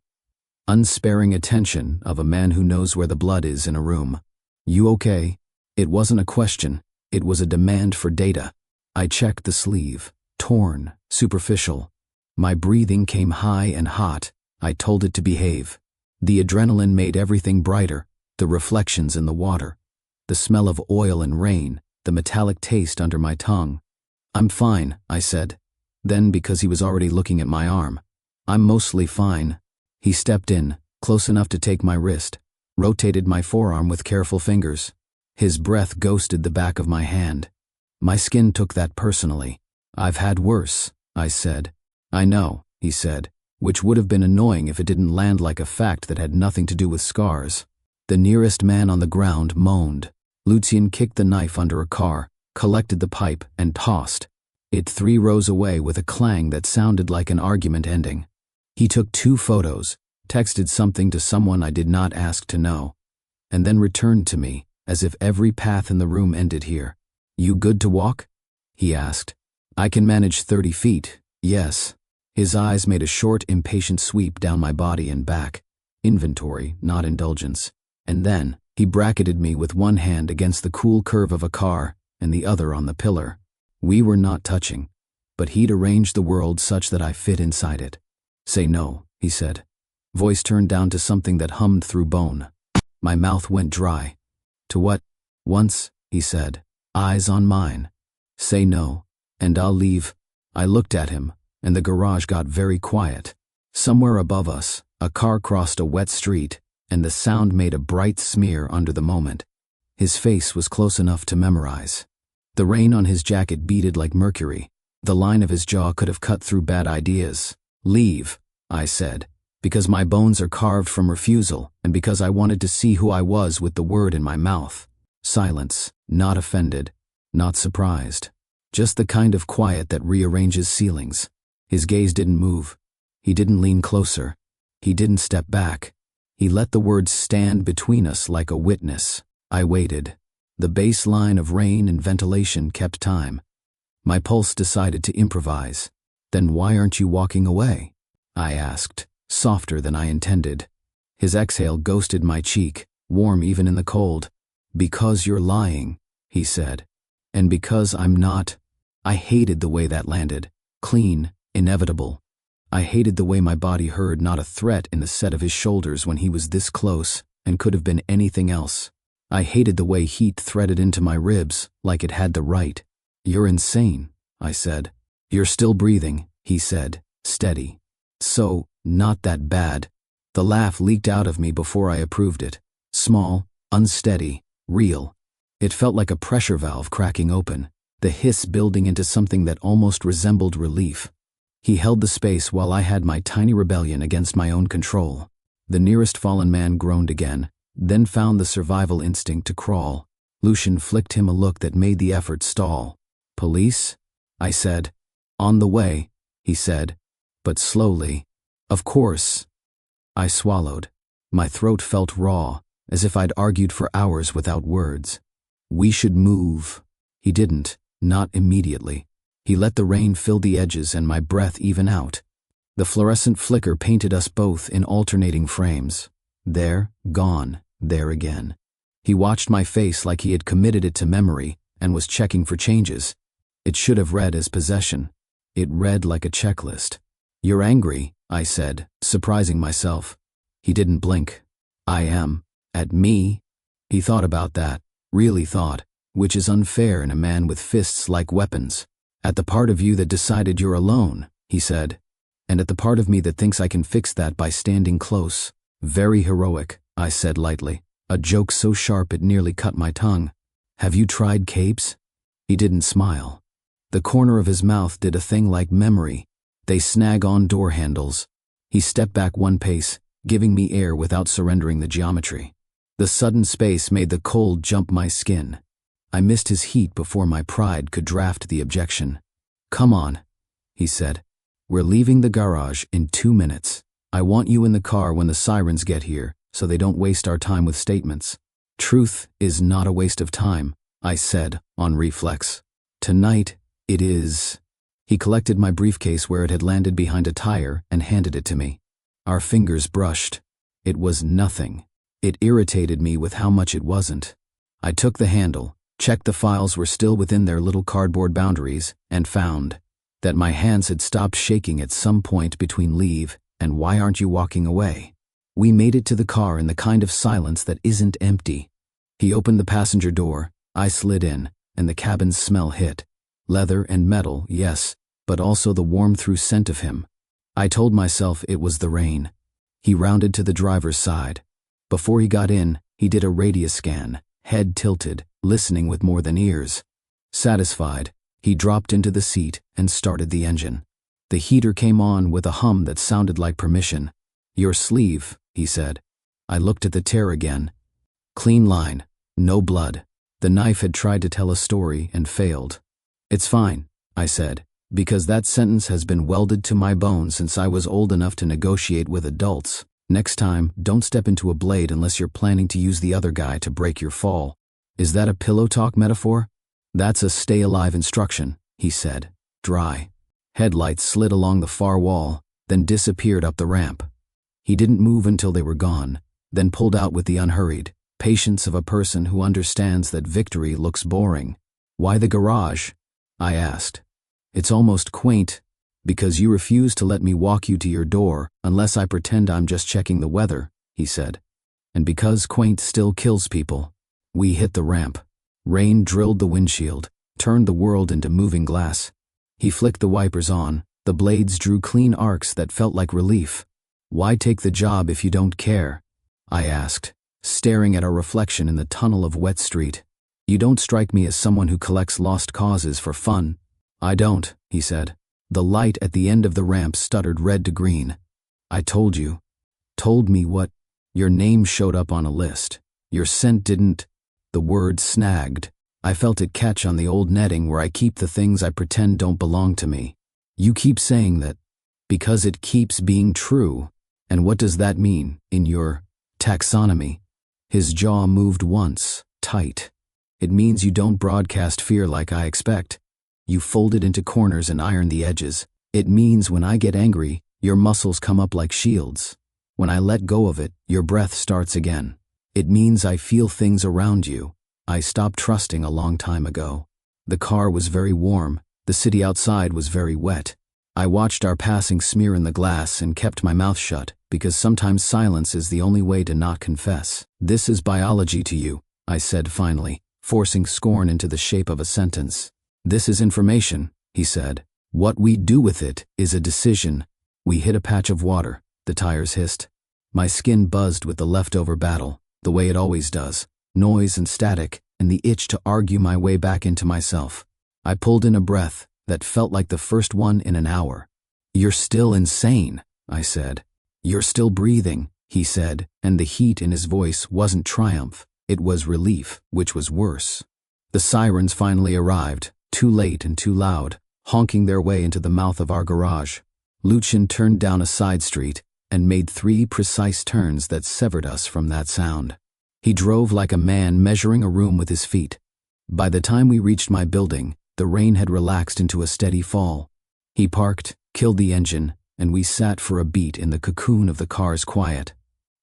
unsparing attention of a man who knows where the blood is in a room. "You okay?" It wasn't a question, it was a demand for data. I checked the sleeve, torn, superficial. My breathing came high and hot. I told it to behave. The adrenaline made everything brighter, the reflections in the water, the smell of oil and rain, the metallic taste under my tongue. "I'm fine," I said. Then, because he was already looking at my arm, "I'm mostly fine." He stepped in, close enough to take my wrist, rotated my forearm with careful fingers. His breath ghosted the back of my hand. My skin took that personally. "I've had worse," I said. "I know," he said, which would have been annoying if it didn't land like a fact that had nothing to do with scars. The nearest man on the ground moaned. Lucian kicked the knife under a car, collected the pipe, and tossed it 3 rows away with a clang that sounded like an argument ending. He took 2 photos, texted something to someone I did not ask to know, and then returned to me, as if every path in the room ended here. "You good to walk?" he asked. "I can manage 30 feet, yes." His eyes made a short, impatient sweep down my body and back. Inventory, not indulgence. And then, he bracketed me with one hand against the cool curve of a car and the other on the pillar. We were not touching, but he'd arranged the world such that I fit inside it. Say no, he said. Voice turned down to something that hummed through bone. My mouth went dry. To what? Once, he said, eyes on mine. Say no, and I'll leave. I looked at him, and the garage got very quiet. Somewhere above us, a car crossed a wet street, and the sound made a bright smear under the moment. His face was close enough to memorize. The rain on his jacket beaded like mercury. The line of his jaw could have cut through bad ideas. Leave, I said, because my bones are carved from refusal, and because I wanted to see who I was with the word in my mouth. Silence, not offended, not surprised. Just the kind of quiet that rearranges ceilings. His gaze didn't move. He didn't lean closer. He didn't step back. He let the words stand between us like a witness. I waited. The bass line of rain and ventilation kept time. My pulse decided to improvise. Then why aren't you walking away? I asked, softer than I intended. His exhale ghosted my cheek, warm even in the cold. Because you're lying, he said. And because I'm not. I hated the way that landed. Clean, inevitable. I hated the way my body heard not a threat in the set of his shoulders when he was this close and could have been anything else. I hated the way heat threaded into my ribs like it had the right. You're insane, I said. You're still breathing, he said, steady. So, not that bad. The laugh leaked out of me before I approved it. Small, unsteady, real. It felt like a pressure valve cracking open, the hiss building into something that almost resembled relief. He held the space while I had my tiny rebellion against my own control. The nearest fallen man groaned again, then found the survival instinct to crawl. Lucian flicked him a look that made the effort stall. Police? I said. On the way, he said, but slowly. Of course. I swallowed. My throat felt raw, as if I'd argued for hours without words. We should move. He didn't, not immediately. He let the rain fill the edges and my breath even out. The fluorescent flicker painted us both in alternating frames. There, gone, there again. He watched my face like he had committed it to memory and was checking for changes. It should have read as possession. It read like a checklist. You're angry, I said, surprising myself. He didn't blink. I am. At me? He thought about that, really thought, which is unfair in a man with fists like weapons. At the part of you that decided you're alone, he said, and at the part of me that thinks I can fix that by standing close. Very heroic, I said lightly, a joke so sharp it nearly cut my tongue. Have you tried capes? He didn't smile. The corner of his mouth did a thing like memory. They snag on door handles. He stepped back one pace, giving me air without surrendering the geometry. The sudden space made the cold jump my skin. I missed his heat before my pride could draft the objection. Come on, he said. We're leaving the garage in 2 minutes. I want you in the car when the sirens get here, so they don't waste our time with statements. Truth is not a waste of time, I said, on reflex. Tonight, it is. He collected my briefcase where it had landed behind a tire and handed it to me. Our fingers brushed. It was nothing. It irritated me with how much it wasn't. I took the handle, checked the files were still within their little cardboard boundaries, and found that my hands had stopped shaking at some point between leave and why aren't you walking away. We made it to the car in the kind of silence that isn't empty. He opened the passenger door, I slid in, and the cabin's smell hit. Leather and metal, yes, but also the warm-through scent of him. I told myself it was the rain. He rounded to the driver's side. Before he got in, he did a radius scan, head tilted, listening with more than ears. Satisfied, he dropped into the seat and started the engine. The heater came on with a hum that sounded like permission. Your sleeve, he said. I looked at the tear again. Clean line, no blood. The knife had tried to tell a story and failed. It's fine, I said, because that sentence has been welded to my bones since I was old enough to negotiate with adults. Next time, don't step into a blade unless you're planning to use the other guy to break your fall. Is that a pillow talk metaphor? That's a stay alive instruction, he said, dry. Headlights slid along the far wall, then disappeared up the ramp. He didn't move until they were gone, then pulled out with the unhurried patience of a person who understands that victory looks boring. Why the garage? I asked. It's almost quaint. Because you refuse to let me walk you to your door unless I pretend I'm just checking the weather, he said. And because Quaint still kills people. We hit the ramp. Rain drilled the windshield, turned the world into moving glass. He flicked the wipers on. The blades drew clean arcs that felt like relief. Why take the job if you don't care? I asked, staring at our reflection in the tunnel of wet street. You don't strike me as someone who collects lost causes for fun. I don't, he said. The light at the end of the ramp stuttered red to green. I told you. Told me what? Your name showed up on a list. Your scent didn't. The word snagged. I felt it catch on the old netting where I keep the things I pretend don't belong to me. You keep saying that. Because it keeps being true. And what does that mean, in your taxonomy? His jaw moved once, tight. It means you don't broadcast fear like I expect. You fold it into corners and iron the edges. It means when I get angry, your muscles come up like shields. When I let go of it, your breath starts again. It means I feel things around you. I stopped trusting a long time ago. The car was very warm. The city outside was very wet. I watched our passing smear in the glass and kept my mouth shut, because sometimes silence is the only way to not confess. This is biology to you, I said finally, forcing scorn into the shape of a sentence. This is information, he said. What we do with it is a decision. We hit a patch of water. The tires hissed. My skin buzzed with the leftover battle, the way it always does. Noise and static, and the itch to argue my way back into myself. I pulled in a breath that felt like the first one in an hour. You're still insane, I said. You're still breathing, he said, and the heat in his voice wasn't triumph. It was relief, which was worse. The sirens finally arrived, too late and too loud, honking their way into the mouth of our garage. Lucian turned down a side street and made 3 precise turns that severed us from that sound. He drove like a man measuring a room with his feet. By the time we reached my building, the rain had relaxed into a steady fall. He parked, killed the engine, and we sat for a beat in the cocoon of the car's quiet.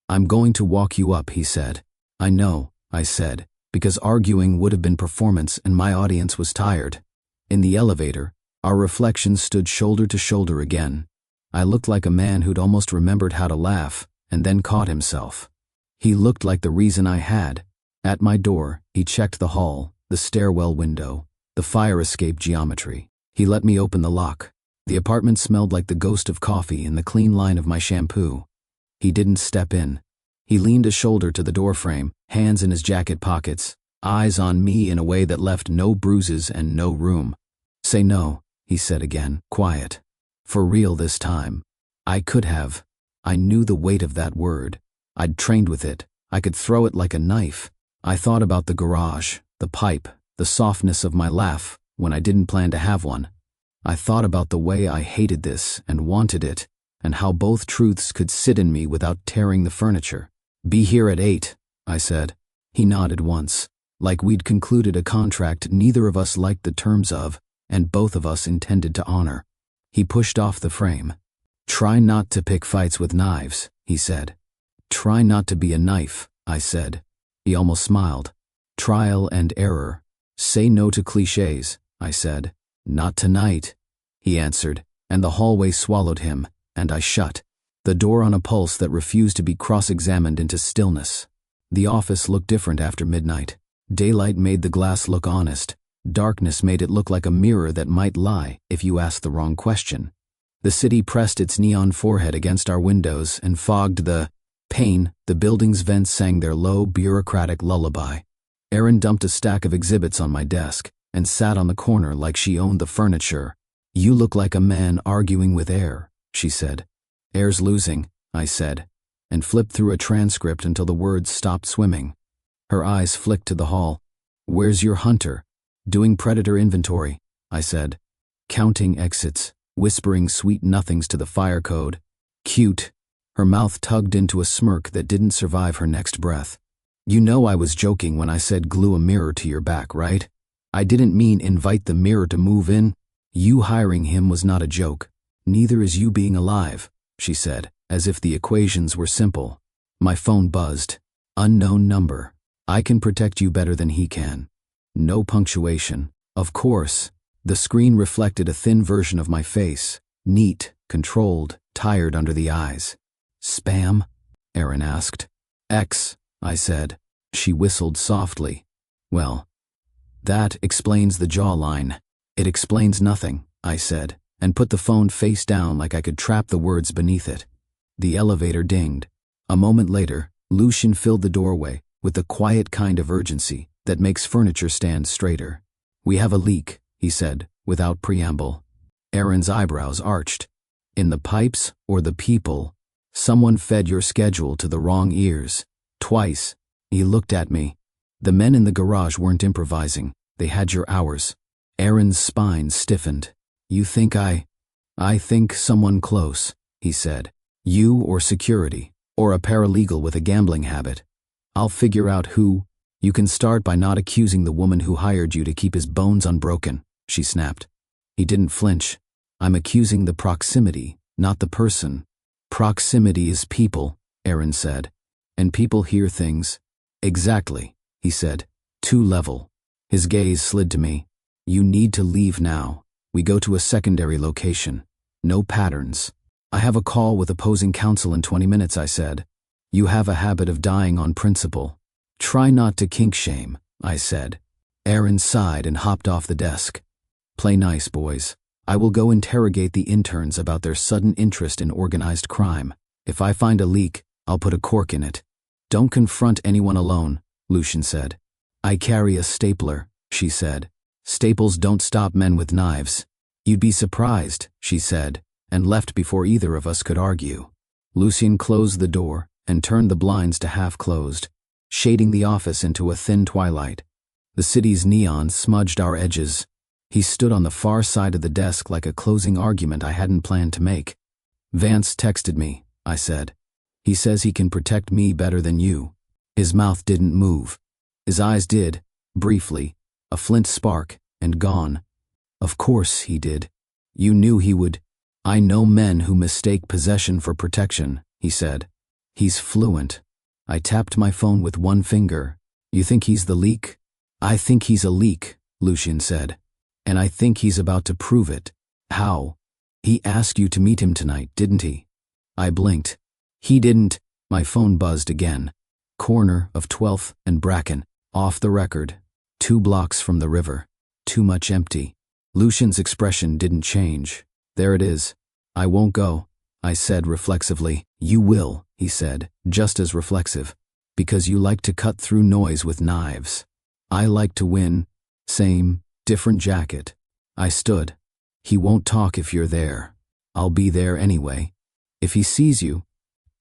I'm going to walk you up, he said. I know, I said, because arguing would have been performance and my audience was tired. In the elevator, our reflections stood shoulder to shoulder again. I looked like a man who'd almost remembered how to laugh, and then caught himself. He looked like the reason I had. At my door, he checked the hall, the stairwell window, the fire escape geometry. He let me open the lock. The apartment smelled like the ghost of coffee and the clean line of my shampoo. He didn't step in. He leaned a shoulder to the doorframe, hands in his jacket pockets, eyes on me in a way that left no bruises and no room. Say no, he said again, quiet. For real this time. I could have. I knew the weight of that word. I'd trained with it. I could throw it like a knife. I thought about the garage, the pipe, the softness of my laugh when I didn't plan to have one. I thought about the way I hated this and wanted it, and how both truths could sit in me without tearing the furniture. Be here at 8, I said. He nodded once, like we'd concluded a contract neither of us liked the terms of, and both of us intended to honor. He pushed off the frame. Try not to pick fights with knives, he said. Try not to be a knife, I said. He almost smiled. Trial and error. Say no to cliches, I said. Not tonight, he answered, and the hallway swallowed him, and I shut. The door on a pulse that refused to be cross-examined into stillness. The office looked different after midnight. Daylight made the glass look honest. Darkness made it look like a mirror that might lie if you asked the wrong question. The city pressed its neon forehead against our windows and fogged the pain. The building's vents sang their low, bureaucratic lullaby. Erin dumped a stack of exhibits on my desk and sat on the corner like she owned the furniture. You look like a man arguing with air, she said. Air's losing, I said, and flipped through a transcript until the words stopped swimming. Her eyes flicked to the hall. Where's your hunter? Doing predator inventory, I said. Counting exits, whispering sweet nothings to the fire code. Cute. Her mouth tugged into a smirk that didn't survive her next breath. You know I was joking when I said glue a mirror to your back, right? I didn't mean invite the mirror to move in. You hiring him was not a joke. Neither is you being alive, she said, as if the equations were simple. My phone buzzed. Unknown number. I can protect you better than he can. No punctuation. Of course. The screen reflected a thin version of my face, Neat, controlled, tired under the eyes. Spam? Aaron asked. X, I said. She whistled softly. Well, that explains the jawline. It explains nothing, I said, and put the phone face down like I could trap the words beneath it. The elevator dinged. A moment later, Lucian filled the doorway with the quiet kind of urgency that makes furniture stand straighter. We have a leak, he said, without preamble. Aaron's eyebrows arched. In the pipes or the people? Someone fed your schedule to the wrong ears. Twice. He looked at me. The men in the garage weren't improvising. They had your hours. Aaron's spine stiffened. You think I think someone close, he said. You or security, or a paralegal with a gambling habit. I'll figure out who. You can start by not accusing the woman who hired you to keep his bones unbroken, she snapped. He didn't flinch. I'm accusing the proximity, not the person. Proximity is people, Aaron said. And people hear things. Exactly, he said. Too level. His gaze slid to me. You need to leave now. We go to a secondary location. No patterns. I have a call with opposing counsel in 20 minutes, I said. You have a habit of dying on principle. Try not to kink shame, I said. Aaron sighed and hopped off the desk. Play nice, boys. I will go interrogate the interns about their sudden interest in organized crime. If I find a leak, I'll put a cork in it. Don't confront anyone alone, Lucian said. I carry a stapler, she said. Staples don't stop men with knives. You'd be surprised, she said, and left before either of us could argue. Lucian closed the door and turned the blinds to half closed, shading the office into a thin twilight. The city's neon smudged our edges. He stood on the far side of the desk like a closing argument I hadn't planned to make. Vance texted me, I said. He says he can protect me better than you. His mouth didn't move. His eyes did, briefly, a flint spark, and gone. Of course he did. You knew he would. I know men who mistake possession for protection, he said. He's fluent. I tapped my phone with one finger. You think he's the leak? I think he's a leak, Lucian said. And I think he's about to prove it. How? He asked you to meet him tonight, didn't he? I blinked. He didn't. My phone buzzed again. Corner of 12th and Bracken. Off the record. 2 blocks from the river. Too much empty. Lucian's expression didn't change. There it is. I won't go, I said reflexively. You will, he said, just as reflexive. Because you like to cut through noise with knives. I like to win. Same. Different jacket. I stood. He won't talk if you're there. I'll be there anyway. If he sees you.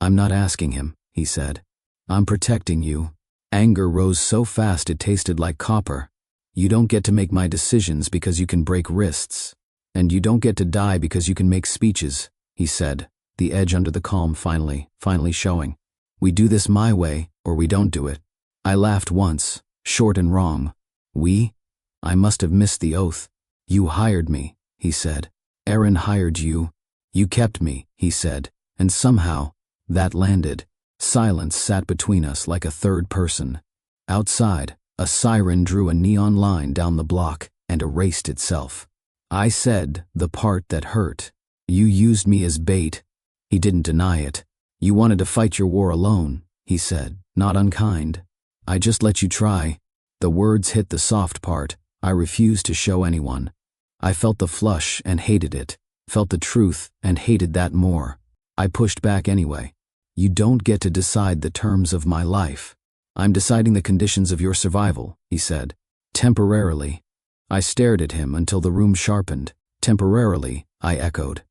I'm not asking him, he said. I'm protecting you. Anger rose so fast it tasted like copper. You don't get to make my decisions because you can break wrists. And you don't get to die because you can make speeches, he said, the edge under the calm finally showing. We do this my way, or we don't do it. I laughed once, short and wrong. We? I must have missed the oath. You hired me, he said. Aaron hired you. You kept me, he said, and somehow, that landed. Silence sat between us like a third person. Outside, a siren drew a neon line down the block and erased itself. I said the part that hurt. You used me as bait. He didn't deny it. You wanted to fight your war alone, he said, not unkind. I just let you try. The words hit the soft part. I refused to show anyone. I felt the flush and hated it, felt the truth and hated that more. I pushed back anyway. You don't get to decide the terms of my life. I'm deciding the conditions of your survival, he said. Temporarily. I stared at him until the room sharpened. Temporarily, I echoed.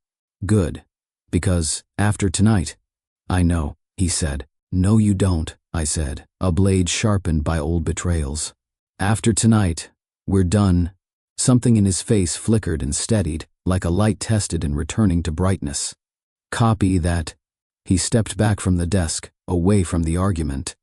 Good. Because, after tonight. I know, he said. No you don't, I said, a blade sharpened by old betrayals. After tonight. We're done. Something in his face flickered and steadied, like a light tested and returning to brightness. Copy that. He stepped back from the desk, away from the argument.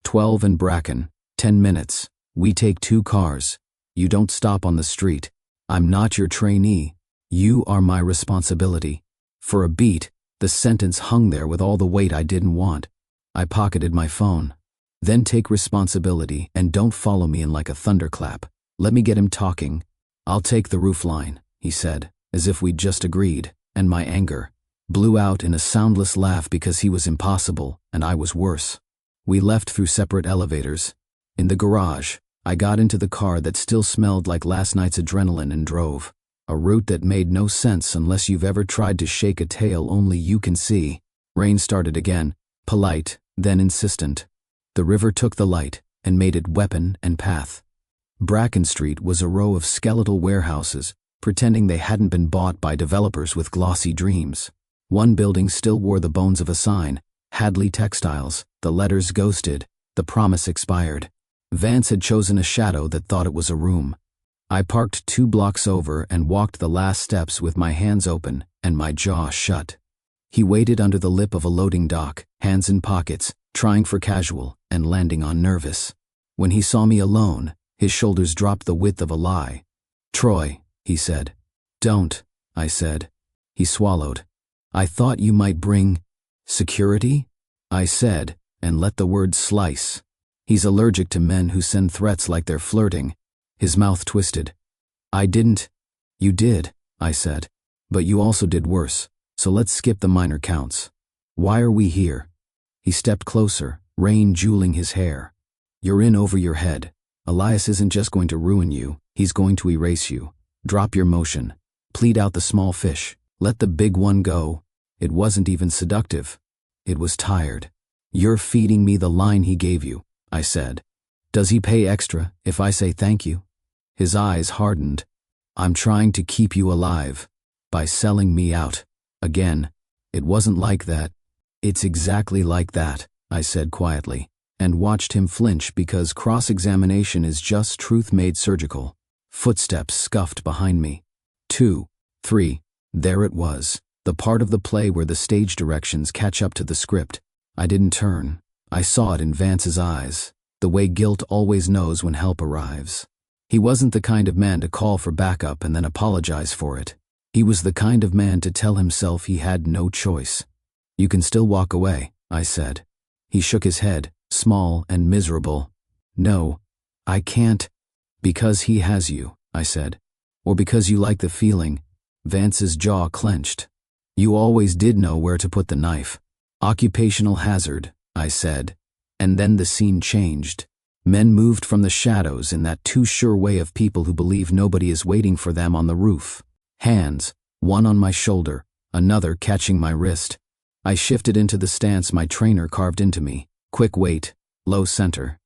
12 and Bracken, 10 minutes. We take 2 cars. You don't stop on the street. I'm not your trainee. You are my responsibility. For a beat, the sentence hung there with all the weight I didn't want. I pocketed my phone. Then take responsibility and don't follow me in like a thunderclap. Let me get him talking. I'll take the roofline, he said, as if we'd just agreed, and my anger. Blew out in a soundless laugh because he was impossible, and I was worse. We left through separate elevators. In the garage, I got into the car that still smelled like last night's adrenaline and drove. A route that made no sense unless you've ever tried to shake a tail only you can see. Rain started again, polite, then insistent. The river took the light and made it weapon and path. Bracken Street was a row of skeletal warehouses, pretending they hadn't been bought by developers with glossy dreams. One building still wore the bones of a sign, Hadley Textiles, the letters ghosted, the promise expired. Vance had chosen a shadow that thought it was a room. I parked 2 blocks over and walked the last steps with my hands open and my jaw shut. He waited under the lip of a loading dock, hands in pockets, trying for casual and landing on nervous. When he saw me alone, his shoulders dropped the width of a lie. "Troy," he said. "Don't," I said. He swallowed. "I thought you might bring security?" I said, and let the word slice. He's allergic to men who send threats like they're flirting. His mouth twisted. "I didn't." "You did," I said. "But you also did worse, so let's skip the minor counts. Why are we here?" He stepped closer, rain jeweling his hair. "You're in over your head. Elias isn't just going to ruin you, he's going to erase you. Drop your motion. Plead out the small fish. Let the big one go." It wasn't even seductive. It was tired. "You're feeding me the line he gave you," I said. "Does he pay extra if I say thank you?" His eyes hardened. "I'm trying to keep you alive. By selling me out." Again, "It wasn't like that." "It's exactly like that," I said quietly, and watched him flinch because cross-examination is just truth made surgical. Footsteps scuffed behind me. 2, 3, there it was, the part of the play where the stage directions catch up to the script. I didn't turn. I saw it in Vance's eyes, the way guilt always knows when help arrives. He wasn't the kind of man to call for backup and then apologize for it. He was the kind of man to tell himself he had no choice. "You can still walk away," I said. He shook his head, small and miserable. "No, I can't." "Because he has you," I said. "Or because you like the feeling." Vance's jaw clenched. "You always did know where to put the knife." "Occupational hazard," I said. And then the scene changed. Men moved from the shadows in that too sure way of people who believe nobody is waiting for them on the roof. Hands, one on my shoulder, another catching my wrist. I shifted into the stance my trainer carved into me. Quick weight, low center.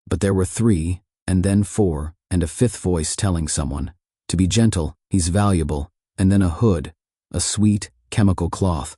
But there were 3, and then 4, and a 5th voice telling someone, to be gentle, he's valuable, and then a hood, a sweet, chemical cloth.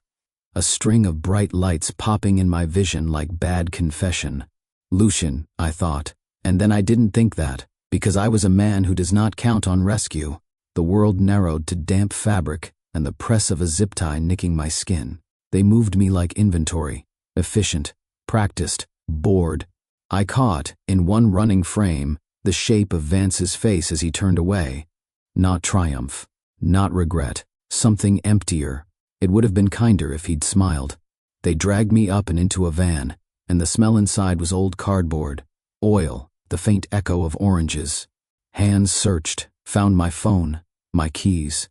A string of bright lights popping in my vision like bad confession. Lucian, I thought, and then I didn't think that, because I was a man who does not count on rescue. The world narrowed to damp fabric and the press of a zip tie nicking my skin. They moved me like inventory, efficient, practiced, bored. I caught, in one running frame, the shape of Vance's face as he turned away. Not triumph, not regret, something emptier. It would have been kinder if he'd smiled. They dragged me up and into a van, and the smell inside was old cardboard, oil, the faint echo of oranges. Hands searched, found my phone, my keys.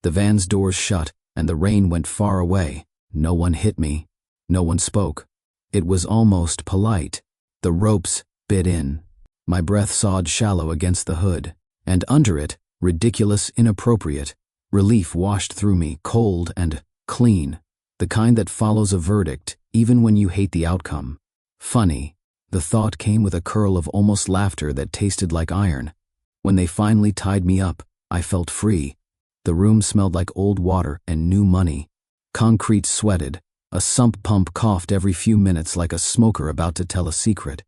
The van's doors shut, and the rain went far away. No one hit me. No one spoke. It was almost polite. The ropes bit in. My breath sawed shallow against the hood, and under it, ridiculous, inappropriate. Relief washed through me, cold and clean, the kind that follows a verdict, even when you hate the outcome. Funny, the thought came with a curl of almost laughter that tasted like iron. When they finally tied me up, I felt free. The room smelled like old water and new money. Concrete sweated. A sump pump coughed every few minutes like a smoker about to tell a secret.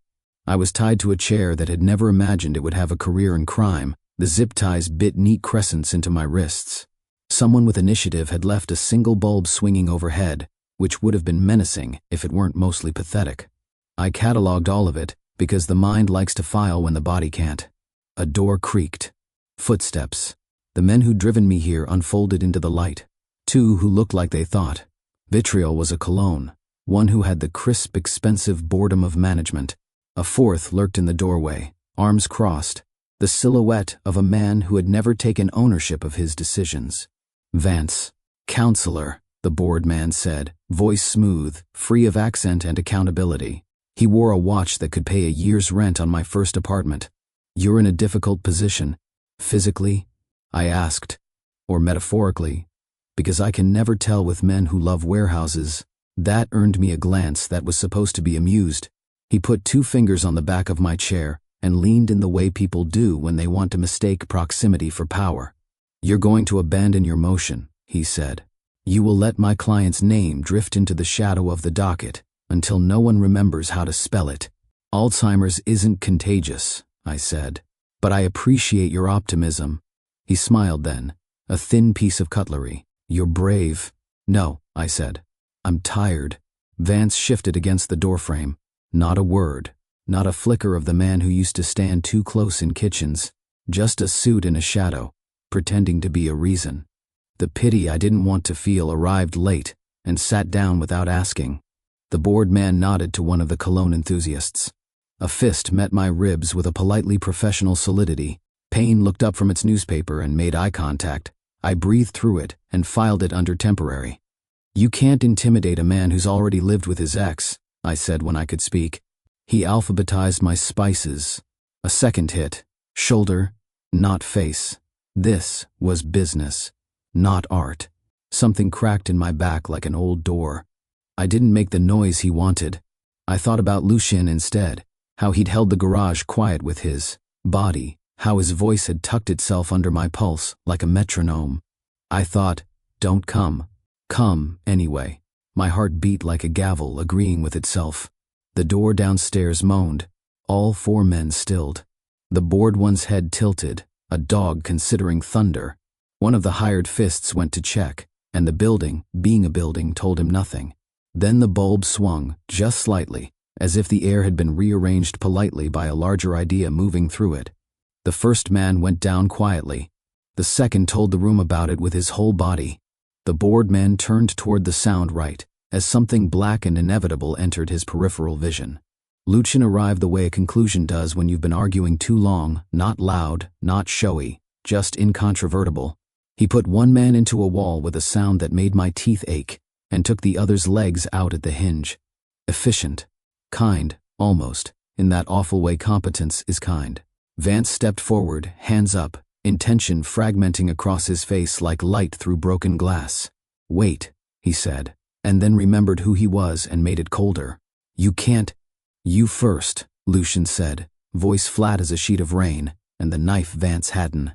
I was tied to a chair that had never imagined it would have a career in crime. The zip ties bit neat crescents into my wrists. Someone with initiative had left a single bulb swinging overhead, which would have been menacing if it weren't mostly pathetic. I cataloged all of it, because the mind likes to file when the body can't. A door creaked. Footsteps. The men who'd driven me here unfolded into the light. 2 who looked like they thought. Betrayal was a cologne, one who had the crisp, expensive boredom of management. A 4th lurked in the doorway, arms crossed, the silhouette of a man who had never taken ownership of his decisions. Vance. Counselor, the bored man said, voice smooth, free of accent and accountability. He wore a watch that could pay a year's rent on my first apartment. You're in a difficult position. Physically? I asked. Or metaphorically? Because I can never tell with men who love warehouses. That earned me a glance that was supposed to be amused. He put 2 fingers on the back of my chair and leaned in the way people do when they want to mistake proximity for power. You're going to abandon your motion, he said. You will let my client's name drift into the shadow of the docket until no one remembers how to spell it. Alzheimer's isn't contagious, I said, but I appreciate your optimism. He smiled then, a thin piece of cutlery. You're brave. No, I said. I'm tired. Vance shifted against the doorframe. Not a word, not a flicker of the man who used to stand too close in kitchens, just a suit and a shadow, pretending to be a reason. The pity I didn't want to feel arrived late and sat down without asking. The bored man nodded to one of the cologne enthusiasts. A fist met my ribs with a politely professional solidity. Payne looked up from its newspaper and made eye contact. I breathed through it and filed it under temporary. You can't intimidate a man who's already lived with his ex, I said when I could speak. He alphabetized my spices. A second hit. Shoulder, not face. This was business, not art. Something cracked in my back like an old door. I didn't make the noise he wanted. I thought about Lucian instead, how he'd held the garage quiet with his body, how his voice had tucked itself under my pulse like a metronome. I thought, don't come. Come, anyway. My heart beat like a gavel, agreeing with itself. The door downstairs moaned. All 4 men stilled. The bored one's head tilted, a dog considering thunder. One of the hired fists went to check, and the building, being a building, told him nothing. Then the bulb swung, just slightly, as if the air had been rearranged politely by a larger idea moving through it. The first man went down quietly. The second told the room about it with his whole body. The bored man turned toward the sound right, as something black and inevitable entered his peripheral vision. Lucian arrived the way a conclusion does when you've been arguing too long, not loud, not showy, just incontrovertible. He put one man into a wall with a sound that made my teeth ache, and took the other's legs out at the hinge. Efficient. Kind, almost, in that awful way competence is kind. Vance stepped forward, hands up, intention fragmenting across his face like light through broken glass. Wait, he said, and then remembered who he was and made it colder. You can't. You first, Lucian said, voice flat as a sheet of rain, and the knife Vance hadn't.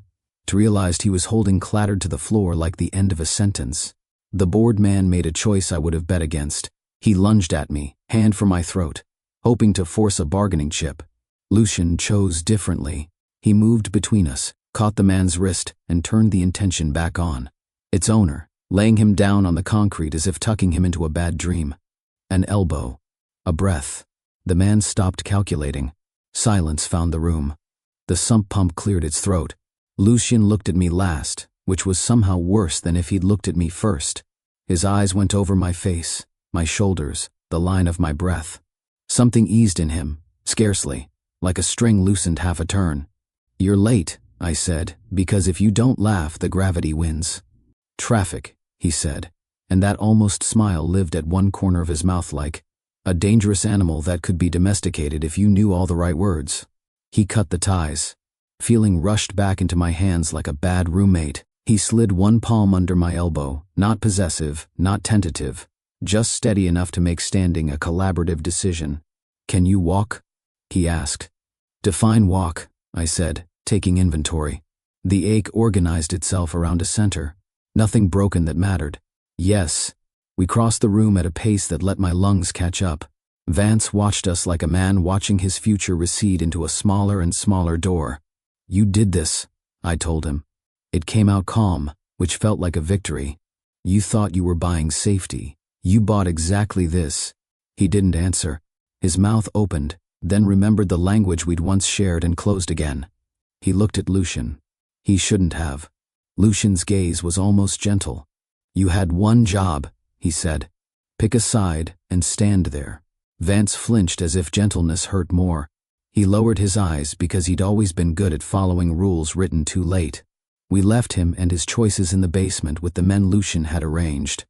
Realized he was holding clattered to the floor like the end of a sentence. The bored man made a choice I would have bet against. He lunged at me, hand for my throat, hoping to force a bargaining chip. Lucian chose differently. He moved between us, caught the man's wrist, and turned the intention back on its owner, laying him down on the concrete as if tucking him into a bad dream. An elbow. A breath. The man stopped calculating. Silence found the room. The sump pump cleared its throat. Lucian looked at me last, which was somehow worse than if he'd looked at me first. His eyes went over my face, my shoulders, the line of my breath. Something eased in him, scarcely, like a string loosened half a turn. You're late, I said, because if you don't laugh, the gravity wins. Traffic, he said, and that almost smile lived at one corner of his mouth like a dangerous animal that could be domesticated if you knew all the right words. He cut the ties. Feeling rushed back into my hands like a bad roommate, he slid one palm under my elbow, not possessive, not tentative, just steady enough to make standing a collaborative decision. Can you walk? He asked. Define walk, I said, taking inventory. The ache organized itself around a center. Nothing broken that mattered. Yes. We crossed the room at a pace that let my lungs catch up. Vance watched us like a man watching his future recede into a smaller and smaller door. You did this, I told him. It came out calm, which felt like a victory. You thought you were buying safety. You bought exactly this. He didn't answer. His mouth opened, then remembered the language we'd once shared and closed again. He looked at Lucian. He shouldn't have. Lucian's gaze was almost gentle. You had one job, he said. Pick a side and stand there. Vance flinched as if gentleness hurt more. He lowered his eyes because he'd always been good at following rules written too late. We left him and his choices in the basement with the men Lucian had arranged,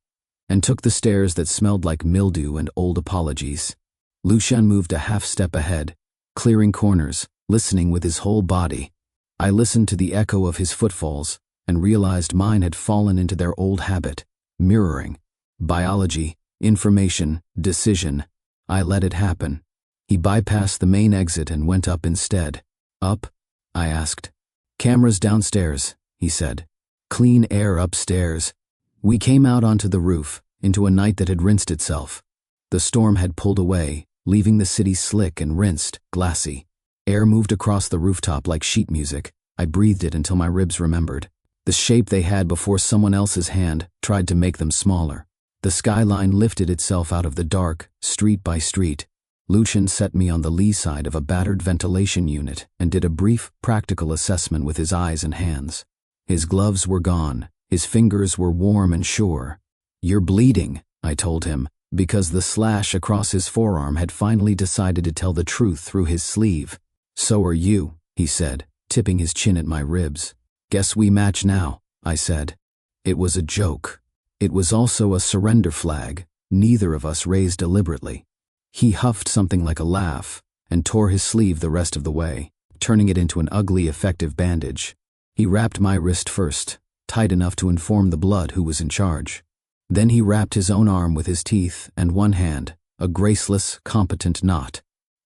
and took the stairs that smelled like mildew and old apologies. Lucian moved a half step ahead, clearing corners, listening with his whole body. I listened to the echo of his footfalls and realized mine had fallen into their old habit, mirroring. Biology, information, decision. I let it happen. He bypassed the main exit and went up instead. Up? I asked. Cameras downstairs, he said. Clean air upstairs. We came out onto the roof, into a night that had rinsed itself. The storm had pulled away, leaving the city slick and rinsed, glassy. Air moved across the rooftop like sheet music. I breathed it until my ribs remembered. The shape they had before someone else's hand tried to make them smaller. The skyline lifted itself out of the dark, street by street. Lucian set me on the lee side of a battered ventilation unit and did a brief, practical assessment with his eyes and hands. His gloves were gone. His fingers were warm and sure. You're bleeding, I told him, because the slash across his forearm had finally decided to tell the truth through his sleeve. So are you, he said, tipping his chin at my ribs. Guess we match now, I said. It was a joke. It was also a surrender flag, neither of us raised deliberately. He huffed something like a laugh and tore his sleeve the rest of the way, turning it into an ugly, effective bandage. He wrapped my wrist first, tight enough to inform the blood who was in charge. Then he wrapped his own arm with his teeth and one hand, a graceless, competent knot.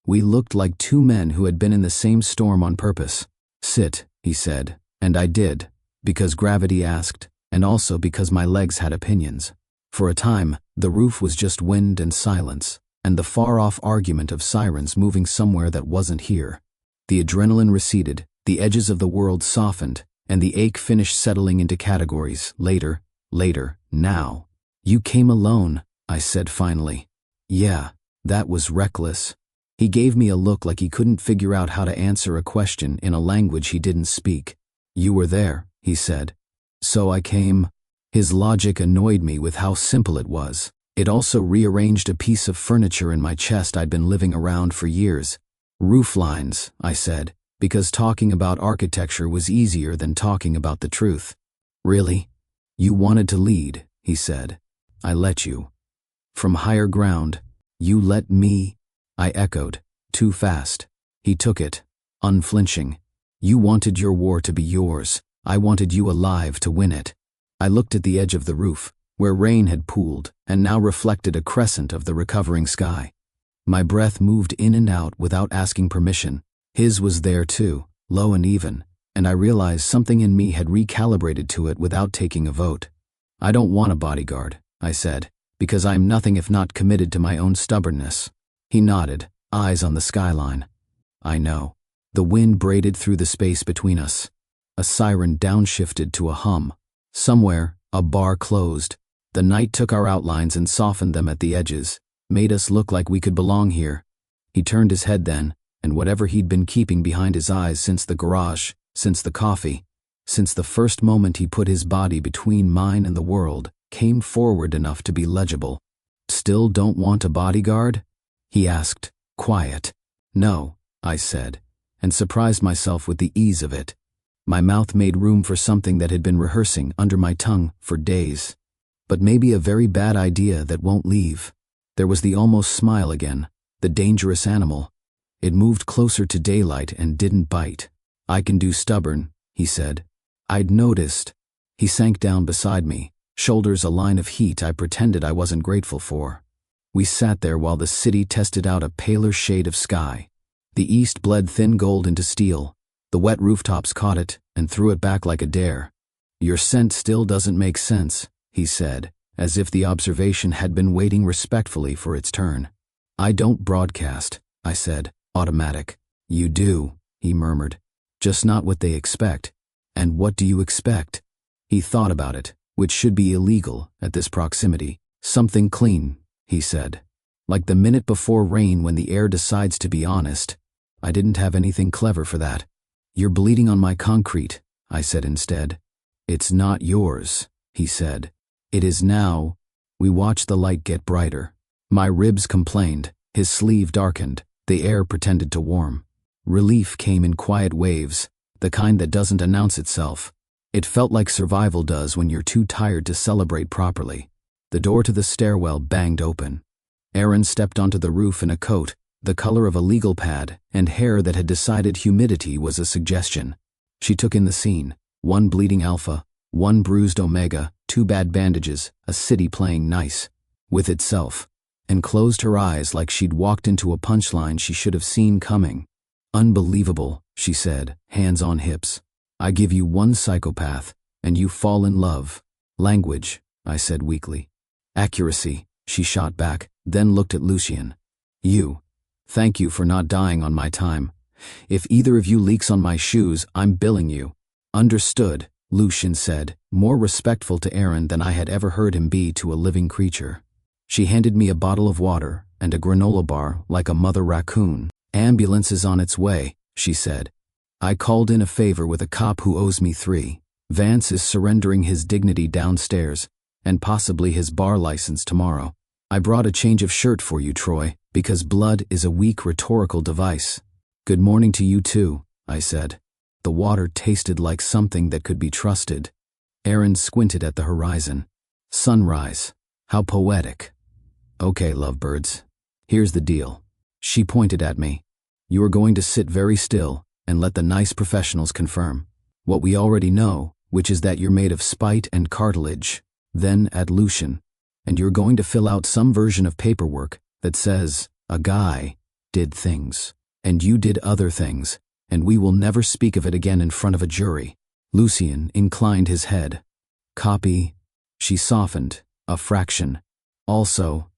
We looked like two men who had been in the same storm on purpose. Sit, he said, and I did, because gravity asked, and also because my legs had opinions. For a time, the roof was just wind and silence, and the far-off argument of sirens moving somewhere that wasn't here. The adrenaline receded, the edges of the world softened, and the ache finished settling into categories. Later, now. You came alone, I said finally. Yeah, that was reckless. He gave me a look like he couldn't figure out how to answer a question in a language he didn't speak. You were there, he said. So I came. His logic annoyed me with how simple it was. It also rearranged a piece of furniture in my chest I'd been living around for years. Roof lines, I said, because talking about architecture was easier than talking about the truth. Really? You wanted to lead, he said. I let you. From higher ground, you let me? I echoed, too fast. He took it, unflinching. You wanted your war to be yours. I wanted you alive to win it. I looked at the edge of the roof, where rain had pooled and now reflected a crescent of the recovering sky. My breath moved in and out without asking permission. His was there too, low and even, and I realized something in me had recalibrated to it without taking a vote. I don't want a bodyguard, I said, because I am nothing if not committed to my own stubbornness. He nodded, eyes on the skyline. I know. The wind braided through the space between us. A siren downshifted to a hum. Somewhere, a bar closed. The night took our outlines and softened them at the edges, made us look like we could belong here. He turned his head then, and whatever he'd been keeping behind his eyes since the garage, since the coffee, since the first moment he put his body between mine and the world, came forward enough to be legible. Still don't want a bodyguard? He asked, quiet. No, I said, and surprised myself with the ease of it. My mouth made room for something that had been rehearsing under my tongue for days. But maybe a very bad idea that won't leave. There was the almost smile again, the dangerous animal. It moved closer to daylight and didn't bite. I can do stubborn, he said. I'd noticed. He sank down beside me, shoulders a line of heat I pretended I wasn't grateful for. We sat there while the city tested out a paler shade of sky. The east bled thin gold into steel. The wet rooftops caught it and threw it back like a dare. Your scent still doesn't make sense, he said, as if the observation had been waiting respectfully for its turn. I don't broadcast, I said, automatic. You do, he murmured. Just not what they expect. And what do you expect? He thought about it, which should be illegal at this proximity. Something clean, he said. Like the minute before rain when the air decides to be honest. I didn't have anything clever for that. You're bleeding on my concrete, I said instead. It's not yours, he said. It is now. We watched the light get brighter. My ribs complained, his sleeve darkened, the air pretended to warm. Relief came in quiet waves, the kind that doesn't announce itself. It felt like survival does when you're too tired to celebrate properly. The door to the stairwell banged open. Aaron stepped onto the roof in a coat, the color of a legal pad, and hair that had decided humidity was a suggestion. She took in the scene: one bleeding alpha, one bruised omega, two bad bandages, a city playing nice with itself, and closed her eyes like she'd walked into a punchline she should have seen coming. "Unbelievable," she said, hands on hips. "I give you one psychopath, and you fall in love." "Language," I said weakly. "Accuracy," she shot back, then looked at Lucian. "You. Thank you for not dying on my time. If either of you leaks on my shoes, I'm billing you." "Understood," Lucian said, more respectful to Aaron than I had ever heard him be to a living creature. She handed me a bottle of water and a granola bar like a mother raccoon. "Ambulance is on its way," she said. "I called in a favor with a cop who owes me 3. Vance is surrendering his dignity downstairs, and possibly his bar license tomorrow. I brought a change of shirt for you, Troy, because blood is a weak rhetorical device." "Good morning to you too," I said. The water tasted like something that could be trusted. Aaron squinted at the horizon. "Sunrise. How poetic." "Okay, lovebirds. Here's the deal." She pointed at me. "You are going to sit very still and let the nice professionals confirm what we already know, which is that you're made of spite and cartilage." Then at Lucian, "And you're going to fill out some version of paperwork that says a guy did things, and you did other things, and we will never speak of it again in front of a jury." Lucian inclined his head. "Copy." She softened, a fraction. "Also."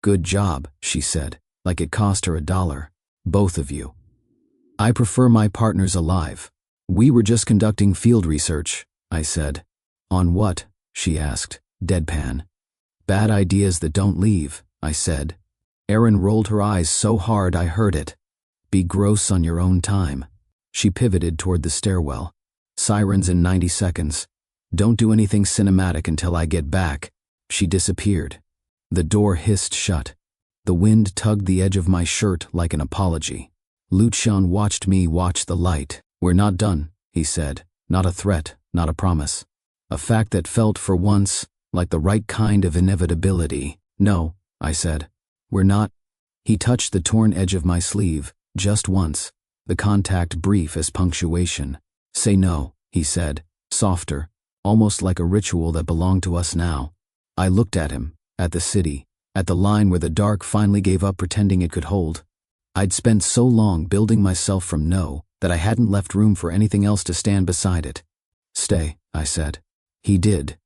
"Good job," she said, like it cost her $1. "Both of you." "I prefer my partners alive." "We were just conducting field research," I said. "On what?" she asked, deadpan. "Bad ideas that don't leave," I said. Aaron rolled her eyes so hard I heard it. "Be gross on your own time." She pivoted toward the stairwell. "Sirens in 90 seconds. Don't do anything cinematic until I get back." She disappeared. The door hissed shut. The wind tugged the edge of my shirt like an apology. Lucian watched me watch the light. "We're not done," he said. Not a threat, not a promise. A fact that felt, for once, like the right kind of inevitability. "No," I said. "We're not." He touched the torn edge of my sleeve, just once, the contact brief as punctuation. "Say no," he said, softer, almost like a ritual that belonged to us now. I looked at him, at the city, at the line where the dark finally gave up pretending it could hold. I'd spent so long building myself from no that I hadn't left room for anything else to stand beside it. "Stay," I said. He did,